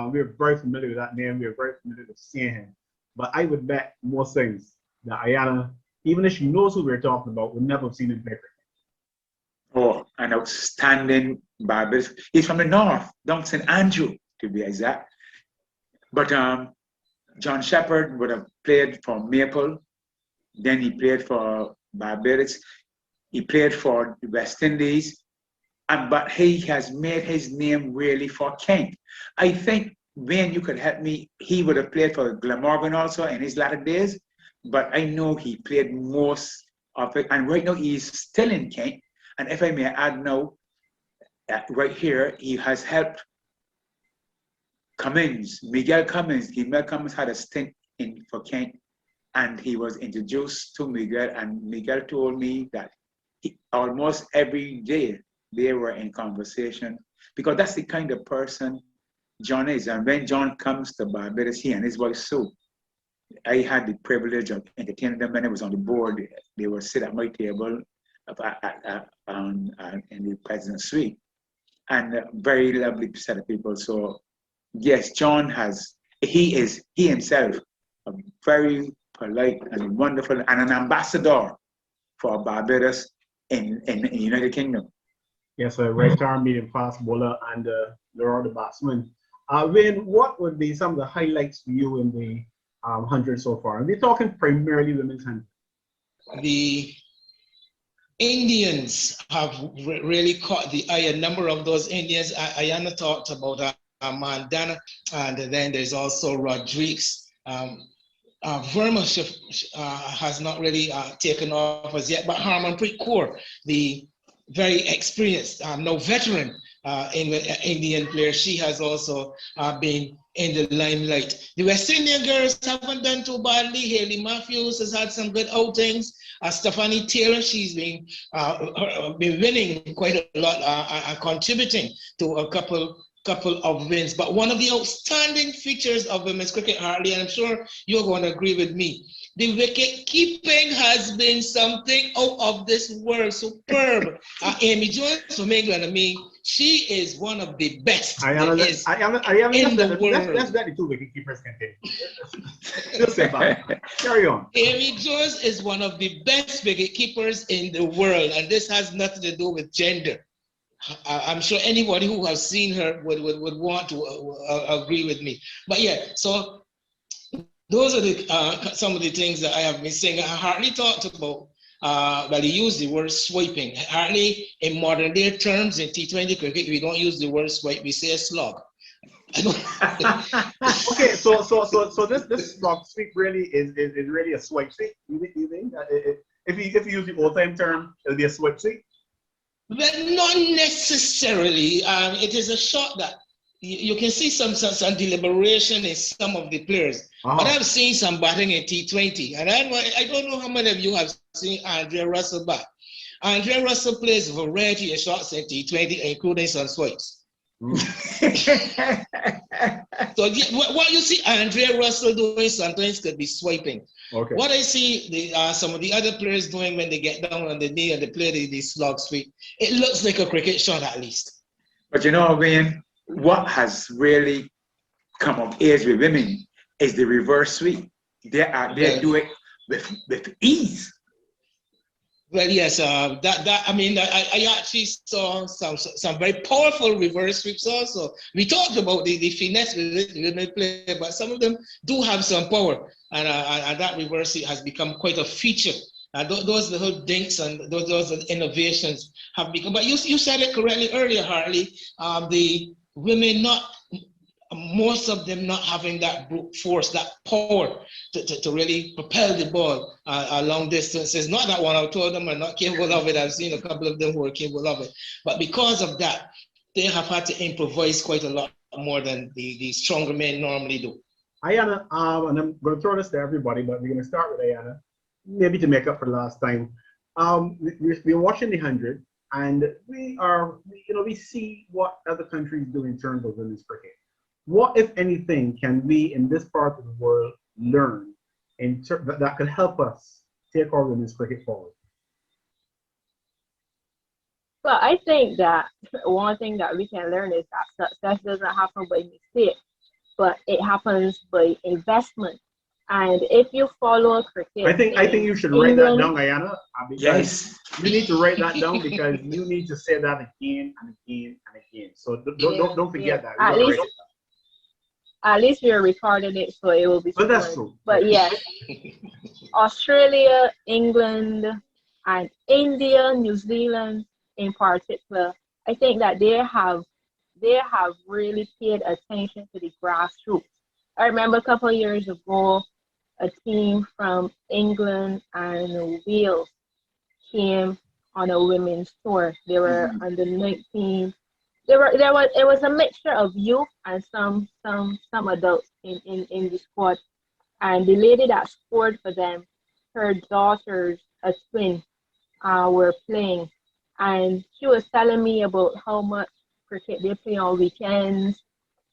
we're very familiar with that name. We're very familiar with seeing him. But I would bet most things that Ayana, even if she knows who we're talking about, would never have seen him play. Oh, an outstanding Barbados. He's from the north, down St. Andrew, to be exact. But John Shepherd would have played for Maple. Then he played for Barbados. He played for the West Indies. But he has made his name really for Kent. I think, Wayne, you could help me. He would have played for Glamorgan also in his latter days. But I know he played most of it. And right now he's still in Kent. And if I may add now, right here, he has helped Miguel Cummins. Miguel Cummins had a stint in for Kent, and he was introduced to Miguel, and Miguel told me that almost every day they were in conversation, because that's the kind of person John is. And when John comes to Barbados, he and his wife Sue, I had the privilege of entertaining them when I was on the board. They would sit at my table in the president's suite, and a very lovely set of people. So yes, John he himself a very polite and wonderful, and an ambassador for Barbados in the United Kingdom. Yes, a right arm, medium fast bowler, and Laura the batsman. Wayne, what would be some of the highlights for you in the 100 so far? And we're talking primarily women's 100. The Indians have really caught the eye. A number of those Indians, Ayana talked about Mandana, and then there's also Rodriguez. Verma has not really taken off as yet, but Harmanpreet Kaur, the very experienced, now veteran Indian player, she has also been in the limelight. The West Indian girls haven't done too badly. Hayley Matthews has had some good outings. Stephanie Taylor, she's been winning quite a lot and contributing to a couple of wins. But one of the outstanding features of women's cricket, Hartley, and I'm sure you're going to agree with me, the wicket keeping has been something out of this world. Superb. Amy Jones from England, I mean, she is one of the best in the world. Let's let the two wicket keepers continue. Just say that. Carry on. Amy Jones is one of the best wicket keepers in the world, and this has nothing to do with gender. I'm sure anybody who has seen her would want to agree with me. But yeah, so those are the some of the things that I have been saying. Hartley talked about, well, he used the word swiping. Hartley, in modern day terms, in T20 cricket, we don't use the word swipe, we say a slog. Okay, so this slog sweep really is really a swipe sweep. You think if you use the old time term, it'll be a swipe sweep? Well, not necessarily. It is a shot that you can see some deliberation in some of the players. But I've seen some batting in T20, and I don't know how many of you have seen Andrea Russell bat. Andrea Russell plays a variety of shots in T20, including some swipes. So what you see Andrea Russell doing sometimes could be swiping. Okay. What I see some of the other players doing when they get down on the knee and they play the slog sweep, it looks like a cricket shot at least. But you know, Wayne, what has really come of age with women is the reverse sweep. They do it with ease. Well, yes, I mean, I actually saw some very powerful reverse sweeps also. We talked about the finesse with women play, but some of them do have some power, and that reverse sweep has become quite a feature. Those little dinks and those innovations have become. But you said it correctly earlier, Hartley. The women most of them not having that brute force, that power to really propel the ball long distances. Not that one or two of them are not capable of it. I've seen a couple of them who are capable of it. But because of that, they have had to improvise quite a lot. more than the stronger men normally do. Ayana, and I'm going to throw this to everybody, but we're going to start with Ayana, maybe to make up for the last time. We've been watching the 100, and we see what other countries do in terms of women's cricket. What, if anything, can we in this part of the world learn that could help us take our women's cricket forward? Well, I think that one thing that we can learn is that success doesn't happen by mistake, but it happens by investment. And if you follow cricket, I think you should write that down, Ayana. Yes. You need to write that down because you need to say that again and again and again. So don't forget that. At least we're recording it, so it will be. But that's true. But yes, Australia, England, and India, New Zealand in particular, I think that they have really paid attention to the grassroots. I remember a couple of years ago, a team from England and Wales came on a women's tour. They were under 19. It was a mixture of youth and some adults in the squad. And the lady that scored for them, her daughters, a twin, were playing. And she was telling me about how much cricket they play on weekends.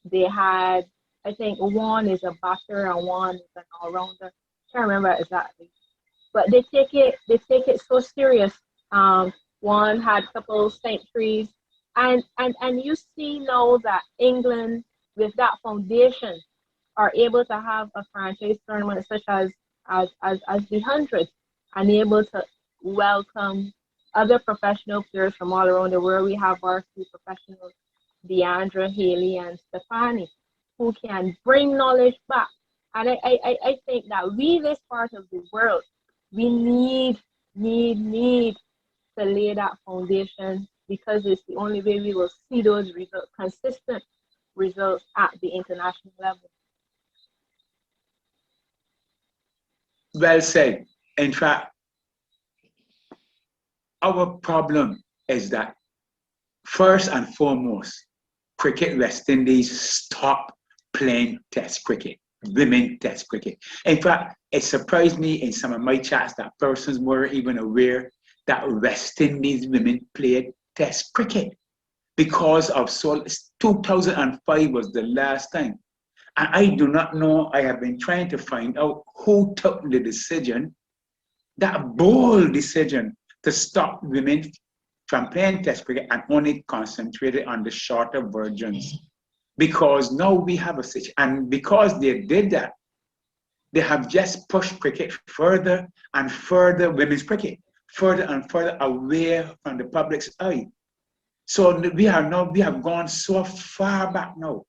They had, I think one is a batter and one is an all-rounder. I can't remember exactly. But they take it so serious. One had a couple of centuries. And you see now that England, with that foundation, are able to have a franchise tournament such as the 100 and able to welcome other professional players from all around the world. We have our two professionals, Deandra, Haley, and Stefani, who can bring knowledge back. And I think that we, this part of the world, we need to lay that foundation because it's the only way we will see those results, consistent results at the international level. Well said. In fact, our problem is that first and foremost, cricket West Indies stop playing test cricket, women test cricket. In fact, it surprised me in some of my chats that persons weren't even aware that West Indies women played test cricket because of 2005 was the last time. And I do not know, I have been trying to find out who took the decision, that bold decision to stop women from playing test cricket and only concentrated on the shorter versions. Because now we have a situation, and because they did that, they have just pushed cricket further and further, women's cricket, further and further away from the public's eye. So we have gone so far back now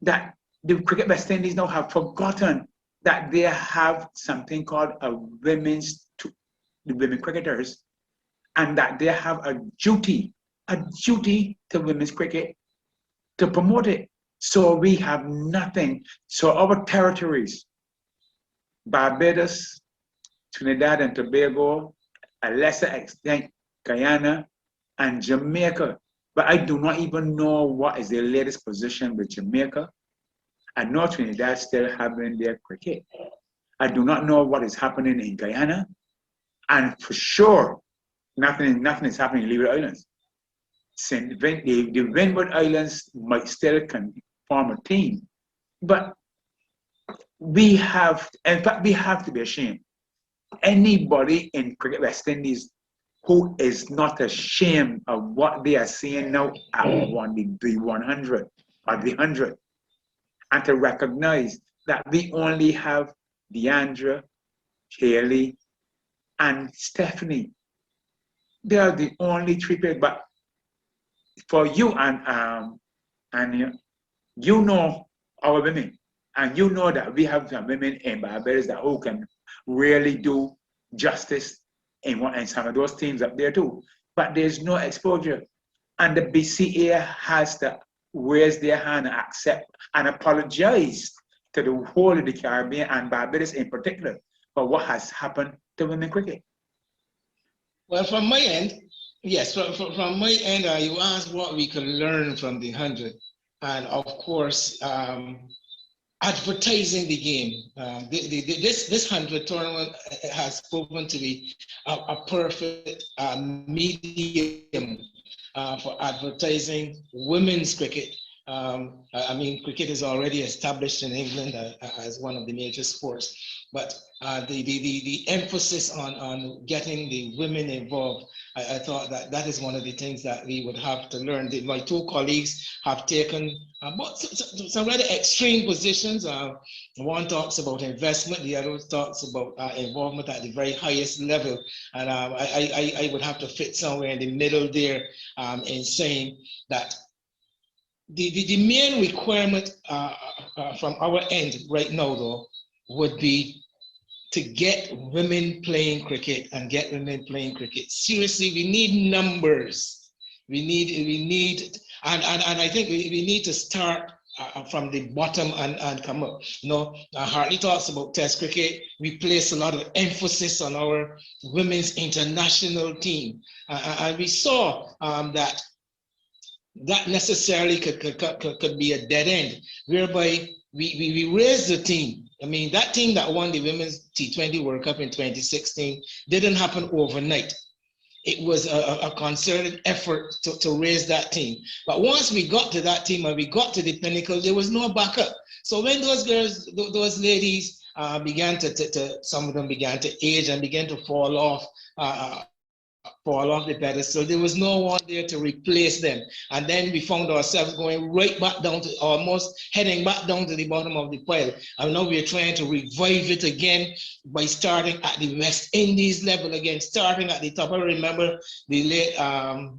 that the Cricket West Indies now have forgotten that they have something called the women cricketers, and that they have a duty to women's cricket to promote it. So we have nothing. So our territories, Barbados, Trinidad and Tobago, a lesser extent, Guyana, and Jamaica. But I do not even know what is the latest position with Jamaica. I know Trinidad still having their cricket. I do not know what is happening in Guyana. And for sure, nothing is happening in Leeward Islands. The Windward Islands might still form a team. But we have to be ashamed. Anybody in Cricket West Indies who is not ashamed of what they are seeing now at the 100 or the 100, and to recognize that we only have Deandra, Haley, and Stephanie. They are the only three players. But for you and you know our women, and you know that we have some women in Barbados that who can really do justice in some of those teams up there too. But there's no exposure. And the BCA has to raise their hand and accept and apologize to the whole of the Caribbean and Barbados in particular for what has happened to women cricket. Well, from my end, yes, from my end, you asked what we can learn from the 100. and of course, advertising the game. This 100 tournament has proven to be a perfect medium for advertising women's cricket. I mean, cricket is already established in England as one of the major sports, but the emphasis on getting the women involved, I thought that is one of the things that we would have to learn. My two colleagues have taken some rather extreme positions. One talks about investment, the other talks about involvement at the very highest level. And I would have to fit somewhere in the middle there in saying that the main requirement from our end right now, though, would be to get women playing cricket and get women playing cricket. Seriously, we need numbers. We need, and I think we need to start from the bottom and come up. You know, Hartley talks about Test cricket. We place a lot of emphasis on our women's international team, and we saw that necessarily could be a dead end, whereby we raised the team. I mean, that team that won the Women's T20 World Cup in 2016 didn't happen overnight. It was a concerted effort to raise that team. But once we got to that team and we got to the pinnacle, there was no backup. So when those girls, those ladies began some of them began to age and began to fall off the pedestal, there was no one there to replace them. And then we found ourselves going right back down to, almost heading back down to the bottom of the pile. And now we're trying to revive it again by starting at the West Indies level again, starting at the top. I remember the late, I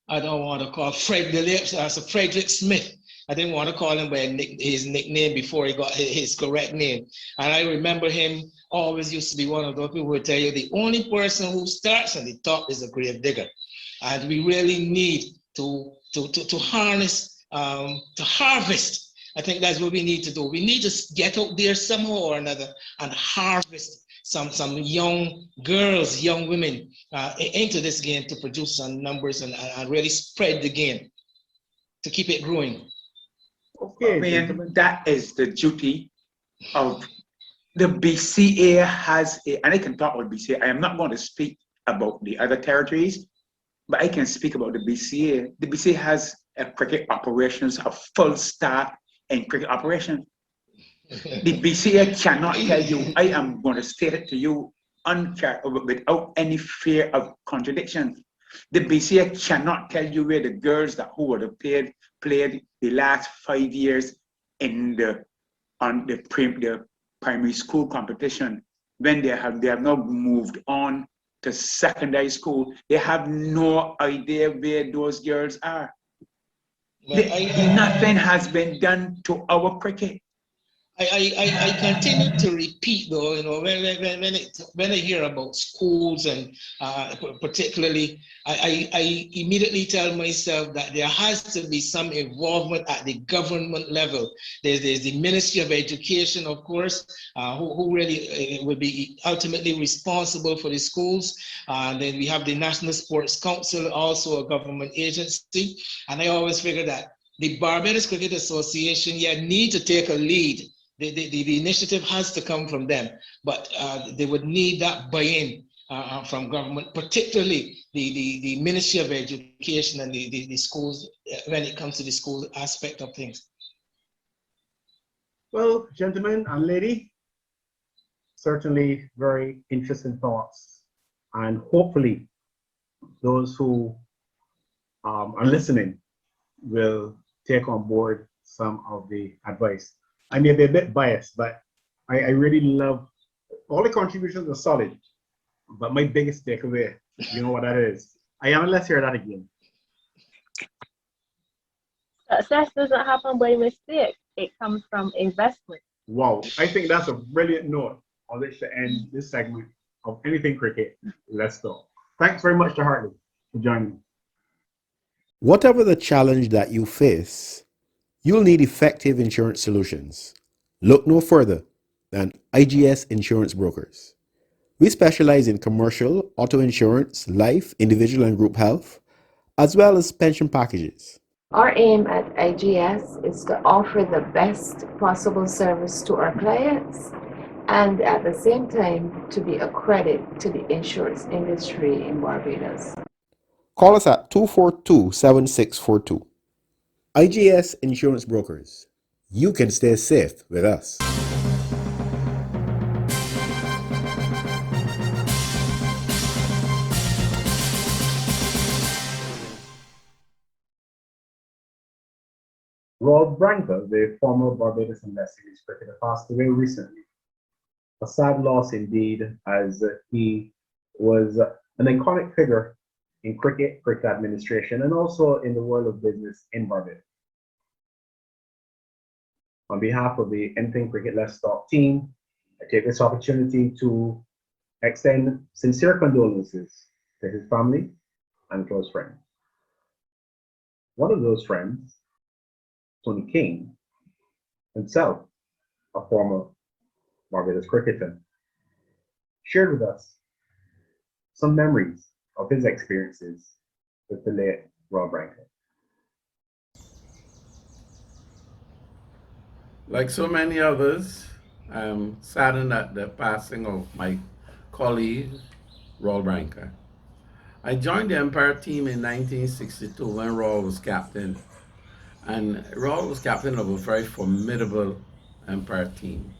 don't want to call Frederick Smith. I didn't want to call him by his nickname before he got his correct name. And I remember him always used to be one of those people who would tell you the only person who starts on the top is a grave digger. And we really need to harness, to harvest. I think that's what we need to do. We need to get out there somehow or another and harvest some young girls, young women into this game to produce some numbers and really spread the game to keep it growing. Okay, I mean, that is the duty of the BCA has and I can talk about BCA. I am not going to speak about the other territories, but I can speak about the BCA. The BCA has a cricket operations, a full staff in cricket operations. The BCA cannot tell you, I am going to state it to you without any fear of contradiction. The BCA cannot tell you where the girls who would have played the last 5 years in the primary school competition, when they have now moved on to secondary school. They have no idea where those girls are. Nothing has been done to our cricket. I continue to repeat though, you know, when I hear about schools and particularly, I immediately tell myself that there has to be some involvement at the government level. There's the Ministry of Education, of course, who really will be ultimately responsible for the schools. Then we have the National Sports Council, also a government agency. And I always figure that the Barbados Cricket Association need to take a lead. The initiative has to come from them, but they would need that buy-in from government, particularly the Ministry of Education and the schools when it comes to the school aspect of things. Well, gentlemen and lady, certainly very interesting thoughts, and hopefully those who are listening will take on board some of the advice. I may be a bit biased, but I really love all the contributions are solid. But my biggest takeaway, you know what that is? Let's hear that again. Success doesn't happen by mistake. It comes from investment. Wow, I think that's a brilliant note on which to end this segment of Anything Cricket. Let's go. Thanks very much to Hartley for joining me. Whatever the challenge that you face, you'll need effective insurance solutions. Look no further than IGS Insurance Brokers. We specialize in commercial, auto insurance, life, individual and group health, as well as pension packages. Our aim at IGS is to offer the best possible service to our clients and at the same time to be a credit to the insurance industry in Barbados. Call us at 242-7642. IGS Insurance Brokers. You can stay safe with us. Rawle Brancker, the former Barbados and West Indies cricketer, passed away recently. A sad loss indeed, as he was an iconic figure in cricket administration, and also in the world of business in Barbados. On behalf of the Anything Cricket Let's Stop team, I take this opportunity to extend sincere condolences to his family and close friends. One of those friends, Tony King, himself a former Barbados cricketer, shared with us some memories of his experiences with the late Rawle Brancker. Like so many others, I'm saddened at the passing of my colleague, Rawle Brancker. I joined the Empire team in 1962 when Rawle was captain. And Rawle was captain of a very formidable Empire team.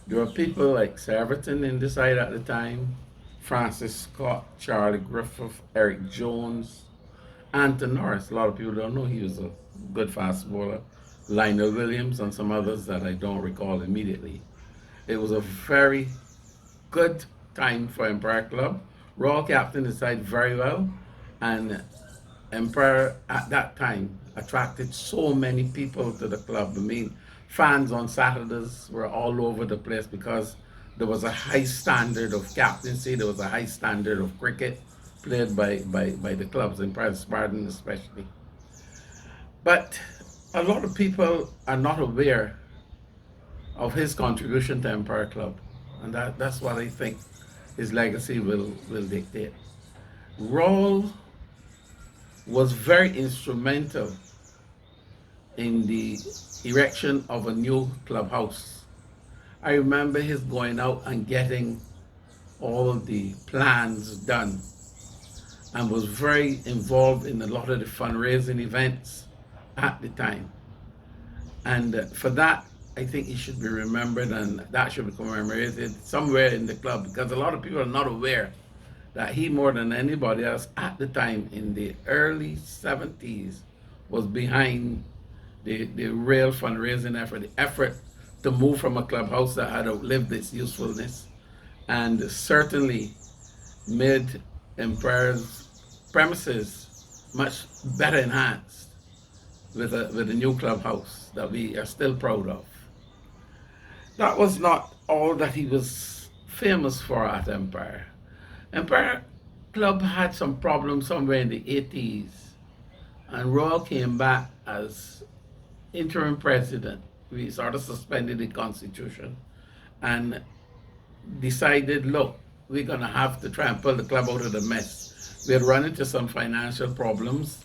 There were people like Sir Everton in the side at the time, Francis Scott, Charlie Griffith, Eric Jones, Anton Norris. A lot of people don't know he was a good fast bowler. Lionel Williams and some others that I don't recall immediately. It was a very good time for Empire Club. Rawle captained the side very well, and Empire at that time attracted so many people to the club. I mean, fans on Saturdays were all over the place because there was a high standard of captaincy, there was a high standard of cricket played by the clubs, Empire Spartan especially. But a lot of people are not aware of his contribution to Empire Club, and that's what I think his legacy will dictate. Rawle was very instrumental in the erection of a new clubhouse. I remember his going out and getting all the plans done and was very involved in a lot of the fundraising events at the time. And for that, I think he should be remembered, and that should be commemorated somewhere in the club, because a lot of people are not aware that he, more than anybody else at the time in the early 70s, was behind the real fundraising effort, the effort to move from a clubhouse that had outlived its usefulness, and certainly made Empire's premises much better enhanced with a new clubhouse that we are still proud of. That was not all that he was famous for at Empire. Empire Club had some problems somewhere in the 80s, and Rawle came back as interim president. We sort of suspended the constitution and decided, look, we're going to have to try and pull the club out of the mess. We had run into some financial problems,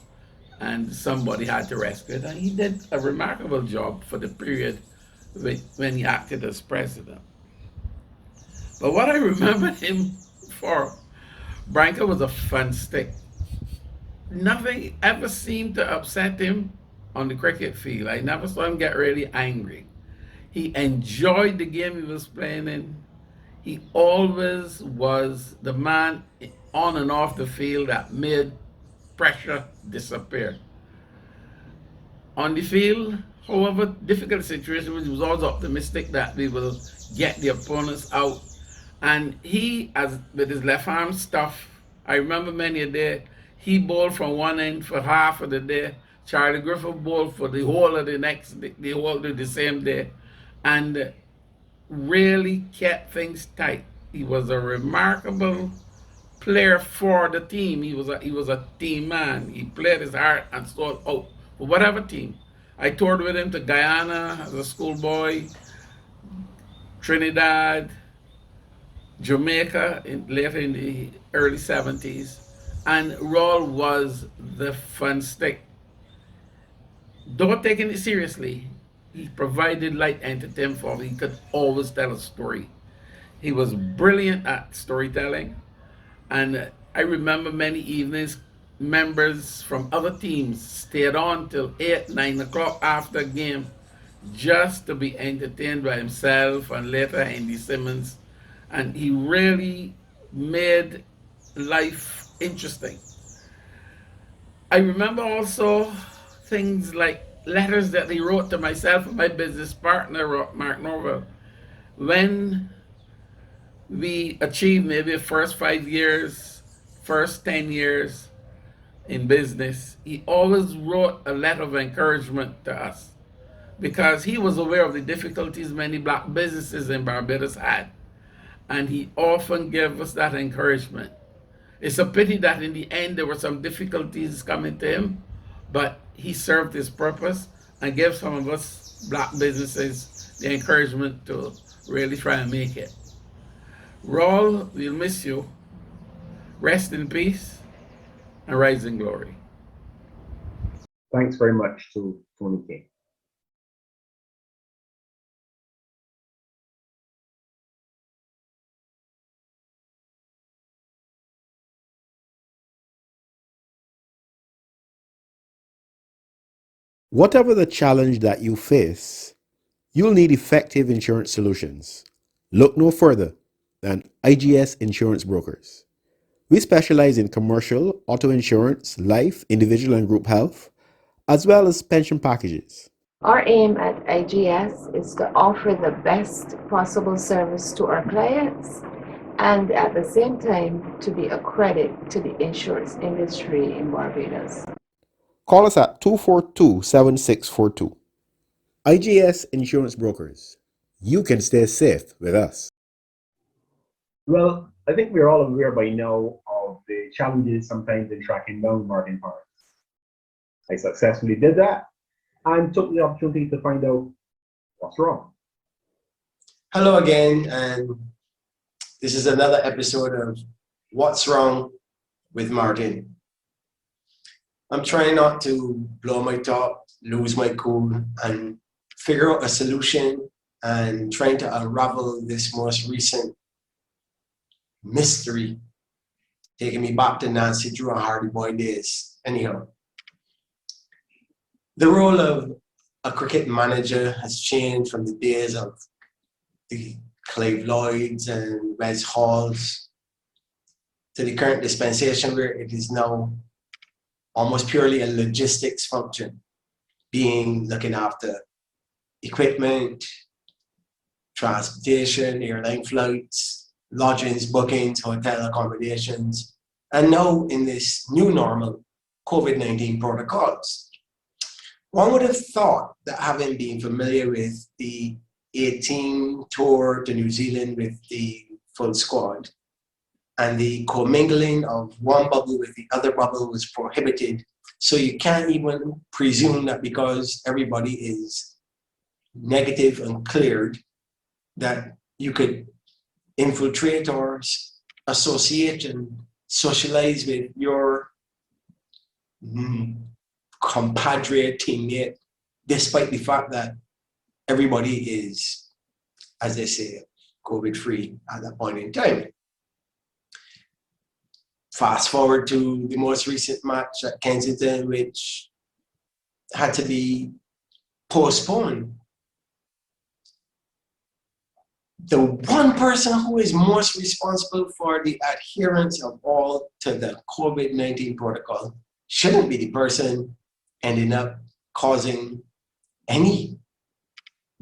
and somebody had to rescue it, and he did a remarkable job for the period when he acted as president. But what I remember him for, Brancker was a fun stick. Nothing ever seemed to upset him on the cricket field. I never saw him get really angry. He enjoyed the game he was playing in. He always was the man on and off the field that made pressure disappear. On the field, however, difficult situation, he was always optimistic that we will get the opponents out. And he, as with his left arm stuff, I remember many a day, he bowled from one end for half of the day. Charlie Griffith bowled for the whole of the next, the whole of the same day, and really kept things tight. He was a remarkable player for the team. He was a team man. He played his heart and soul out for whatever team. I toured with him to Guyana as a schoolboy, Trinidad, Jamaica later in the early 70s, and Rawle was the fun stick. Though taking it seriously, he provided light entertainment for me. He could always tell a story. He was brilliant at storytelling. And I remember many evenings, members from other teams stayed on till 8, 9 o'clock after a game just to be entertained by himself and later Andy Simmons. And he really made life interesting. I remember also things like letters that he wrote to myself and my business partner, Mark Norville, when we achieved maybe the first 5 years, first 10 years in business. He always wrote a letter of encouragement to us because he was aware of the difficulties many black businesses in Barbados had. And he often gave us that encouragement. It's a pity that in the end there were some difficulties coming to him, but he served his purpose and gave some of us black businesses the encouragement to really try and make it. Rawle, we'll miss you. Rest in peace and rise in glory. Thanks very much to Tony King. Whatever the challenge that you face, you'll need effective insurance solutions. Look no further than IGS Insurance Brokers. We specialize in commercial, auto insurance, life, individual and group health, as well as pension packages. Our aim at IGS is to offer the best possible service to our clients and at the same time to be a credit to the insurance industry in Barbados. Call us at 242-7642. IGS Insurance Brokers. You can stay safe with us. Well, I think we're all aware by now of the challenges sometimes in tracking down margin parts. I successfully did that and took the opportunity to find out what's wrong. Hello again, and this is another episode of What's Wrong with Martin. I'm trying not to blow my top, lose my cool, and figure out a solution and trying to unravel this most recent mystery, taking me back to Nancy Drew and Hardy Boy days. Anyhow, the role of a cricket manager has changed from the days of the Clive Lloyds and Wes Halls to the current dispensation where it is now almost purely a logistics function, being looking after equipment, transportation, airline flights, lodgings, bookings, hotel accommodations, and now in this new normal, COVID-19 protocols. One would have thought that having been familiar with the 18 tour to New Zealand with the full squad and the commingling of one bubble with the other bubble was prohibited. So you can't even presume that because everybody is negative and cleared that you could infiltrate or associate and socialize with your compadre, teammate, despite the fact that everybody is, as they say, COVID-free at that point in time. Fast forward to the most recent match at Kensington, which had to be postponed. The one person who is most responsible for the adherence of all to the COVID-19 protocol shouldn't be the person ending up causing any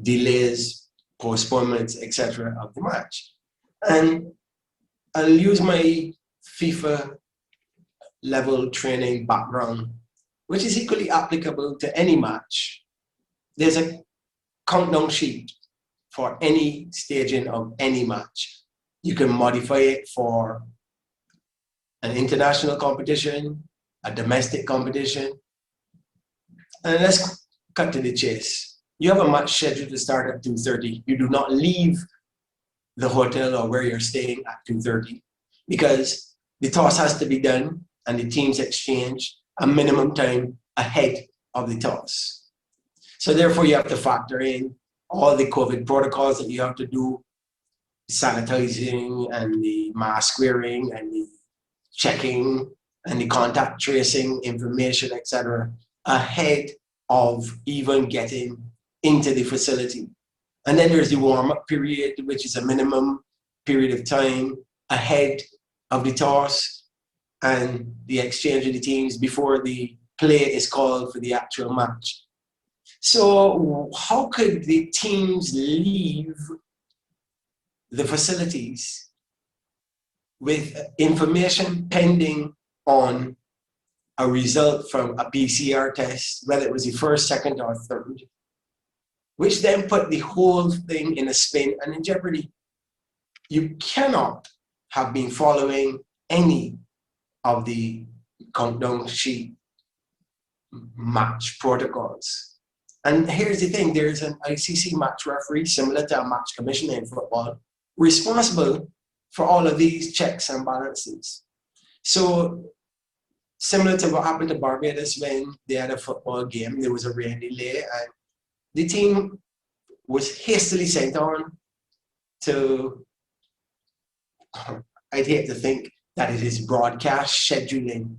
delays, postponements, etc. of the match. And I'll use my FIFA level training background, which is equally applicable to any match. There's a countdown sheet for any staging of any match. You can modify it for an international competition, a domestic competition. And let's cut to the chase. You have a match scheduled to start at 2:30. You do not leave the hotel or where you're staying at 2:30 because the toss has to be done and the teams exchange a minimum time ahead of the toss. So therefore, you have to factor in all the COVID protocols that you have to do, sanitizing and the mask wearing and the checking and the contact tracing information, etc., ahead of even getting into the facility. And then there's the warm-up period, which is a minimum period of time ahead of the toss and the exchange of the teams before the play is called for the actual match. So how could the teams leave the facilities with information pending on a result from a PCR test, whether it was the first, second, or third, which then put the whole thing in a spin and in jeopardy? You cannot have been following any of the countdown sheet match protocols. And here's the thing, there's an ICC match referee, similar to a match commissioner in football, responsible for all of these checks and balances. So similar to what happened to Barbados when they had a football game, there was a rain delay and the team was hastily sent on to, I'd hate to think that it is broadcast scheduling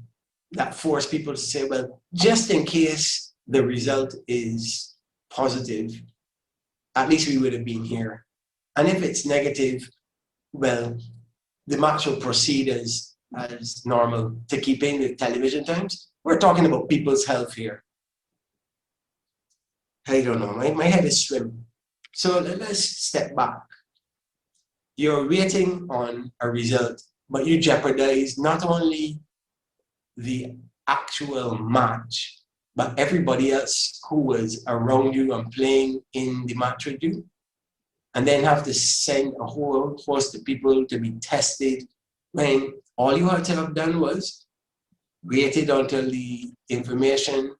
that forced people to say, well, just in case the result is positive, at least we would have been here. And if it's negative, well, the match will proceed as normal to keep in the television times. We're talking about people's health here. I don't know, my head is swimming. So let's step back. You're waiting on a result, but you jeopardize not only the actual match, but everybody else who was around you and playing in the match with you, and then have to send a whole host of people to be tested when all you had to have done was waited until the information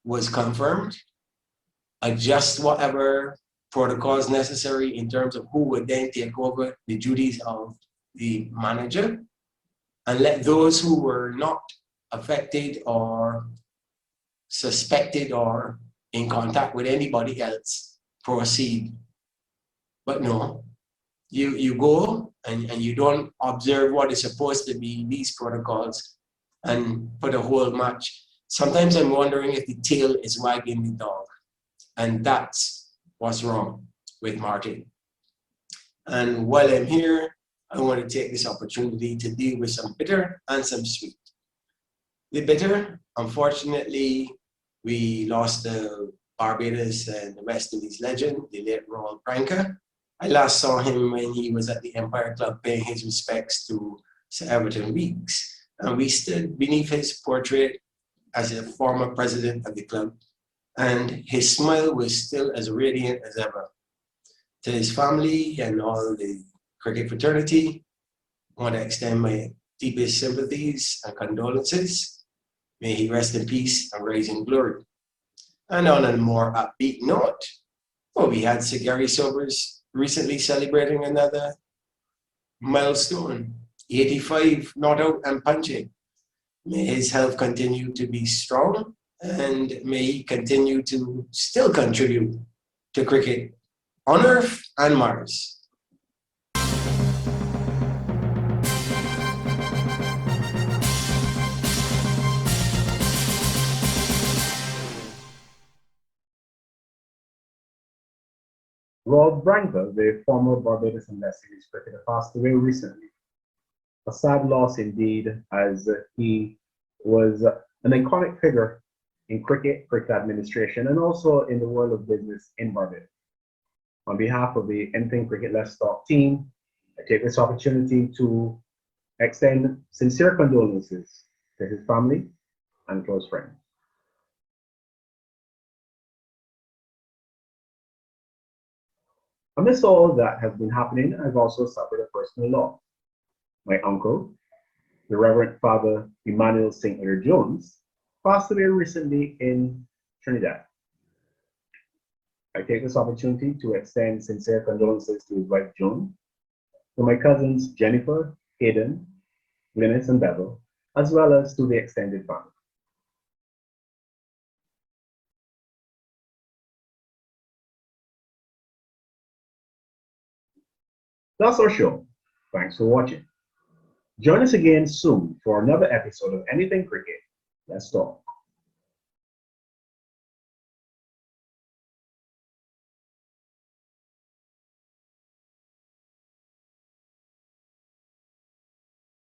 was confirmed, adjust whatever protocols necessary in terms of who would then take over the duties of the manager, and let those who were not affected or suspected or in contact with anybody else proceed. But no, you go and you don't observe what is supposed to be these protocols and put a whole match. Sometimes I'm wondering if the tail is wagging the dog, and that's what's wrong with Martin. And while I'm here, I want to take this opportunity to deal with some bitter and some sweet. The bitter, unfortunately, we lost the Barbados and the West Indies legend, the late Rawle Brancker. I last saw him when he was at the Empire Club paying his respects to Sir Everton Weekes, and we stood beneath his portrait as a former president of the club, and his smile was still as radiant as ever. To his family and all the cricket fraternity, I want to extend my deepest sympathies and condolences. May he rest in peace and rise in glory. And on a more upbeat note, well, we had Sir Gary Sobers recently celebrating another milestone, 85 not out and punching. May his health continue to be strong, and may he continue to still contribute to cricket on Earth and Mars. Rawle Brancker, the former Barbados and West Indies cricketer, passed away recently. A sad loss indeed, as he was an iconic figure in cricket administration, and also in the world of business in Barbados. On behalf of the Anything Cricket Let's Talk team, I take this opportunity to extend sincere condolences to his family and close friends. Amidst all that has been happening, I've also suffered a personal loss. My uncle, the Reverend Father Emmanuel St. Leonard Jones, passed away recently in Trinidad. I take this opportunity to extend sincere condolences to his wife Joan, to my cousins Jennifer, Hayden, Glynis, and Bevel, as well as to the extended family. That's our show. Thanks for watching. Join us again soon for another episode of Anything Cricket. Let's talk.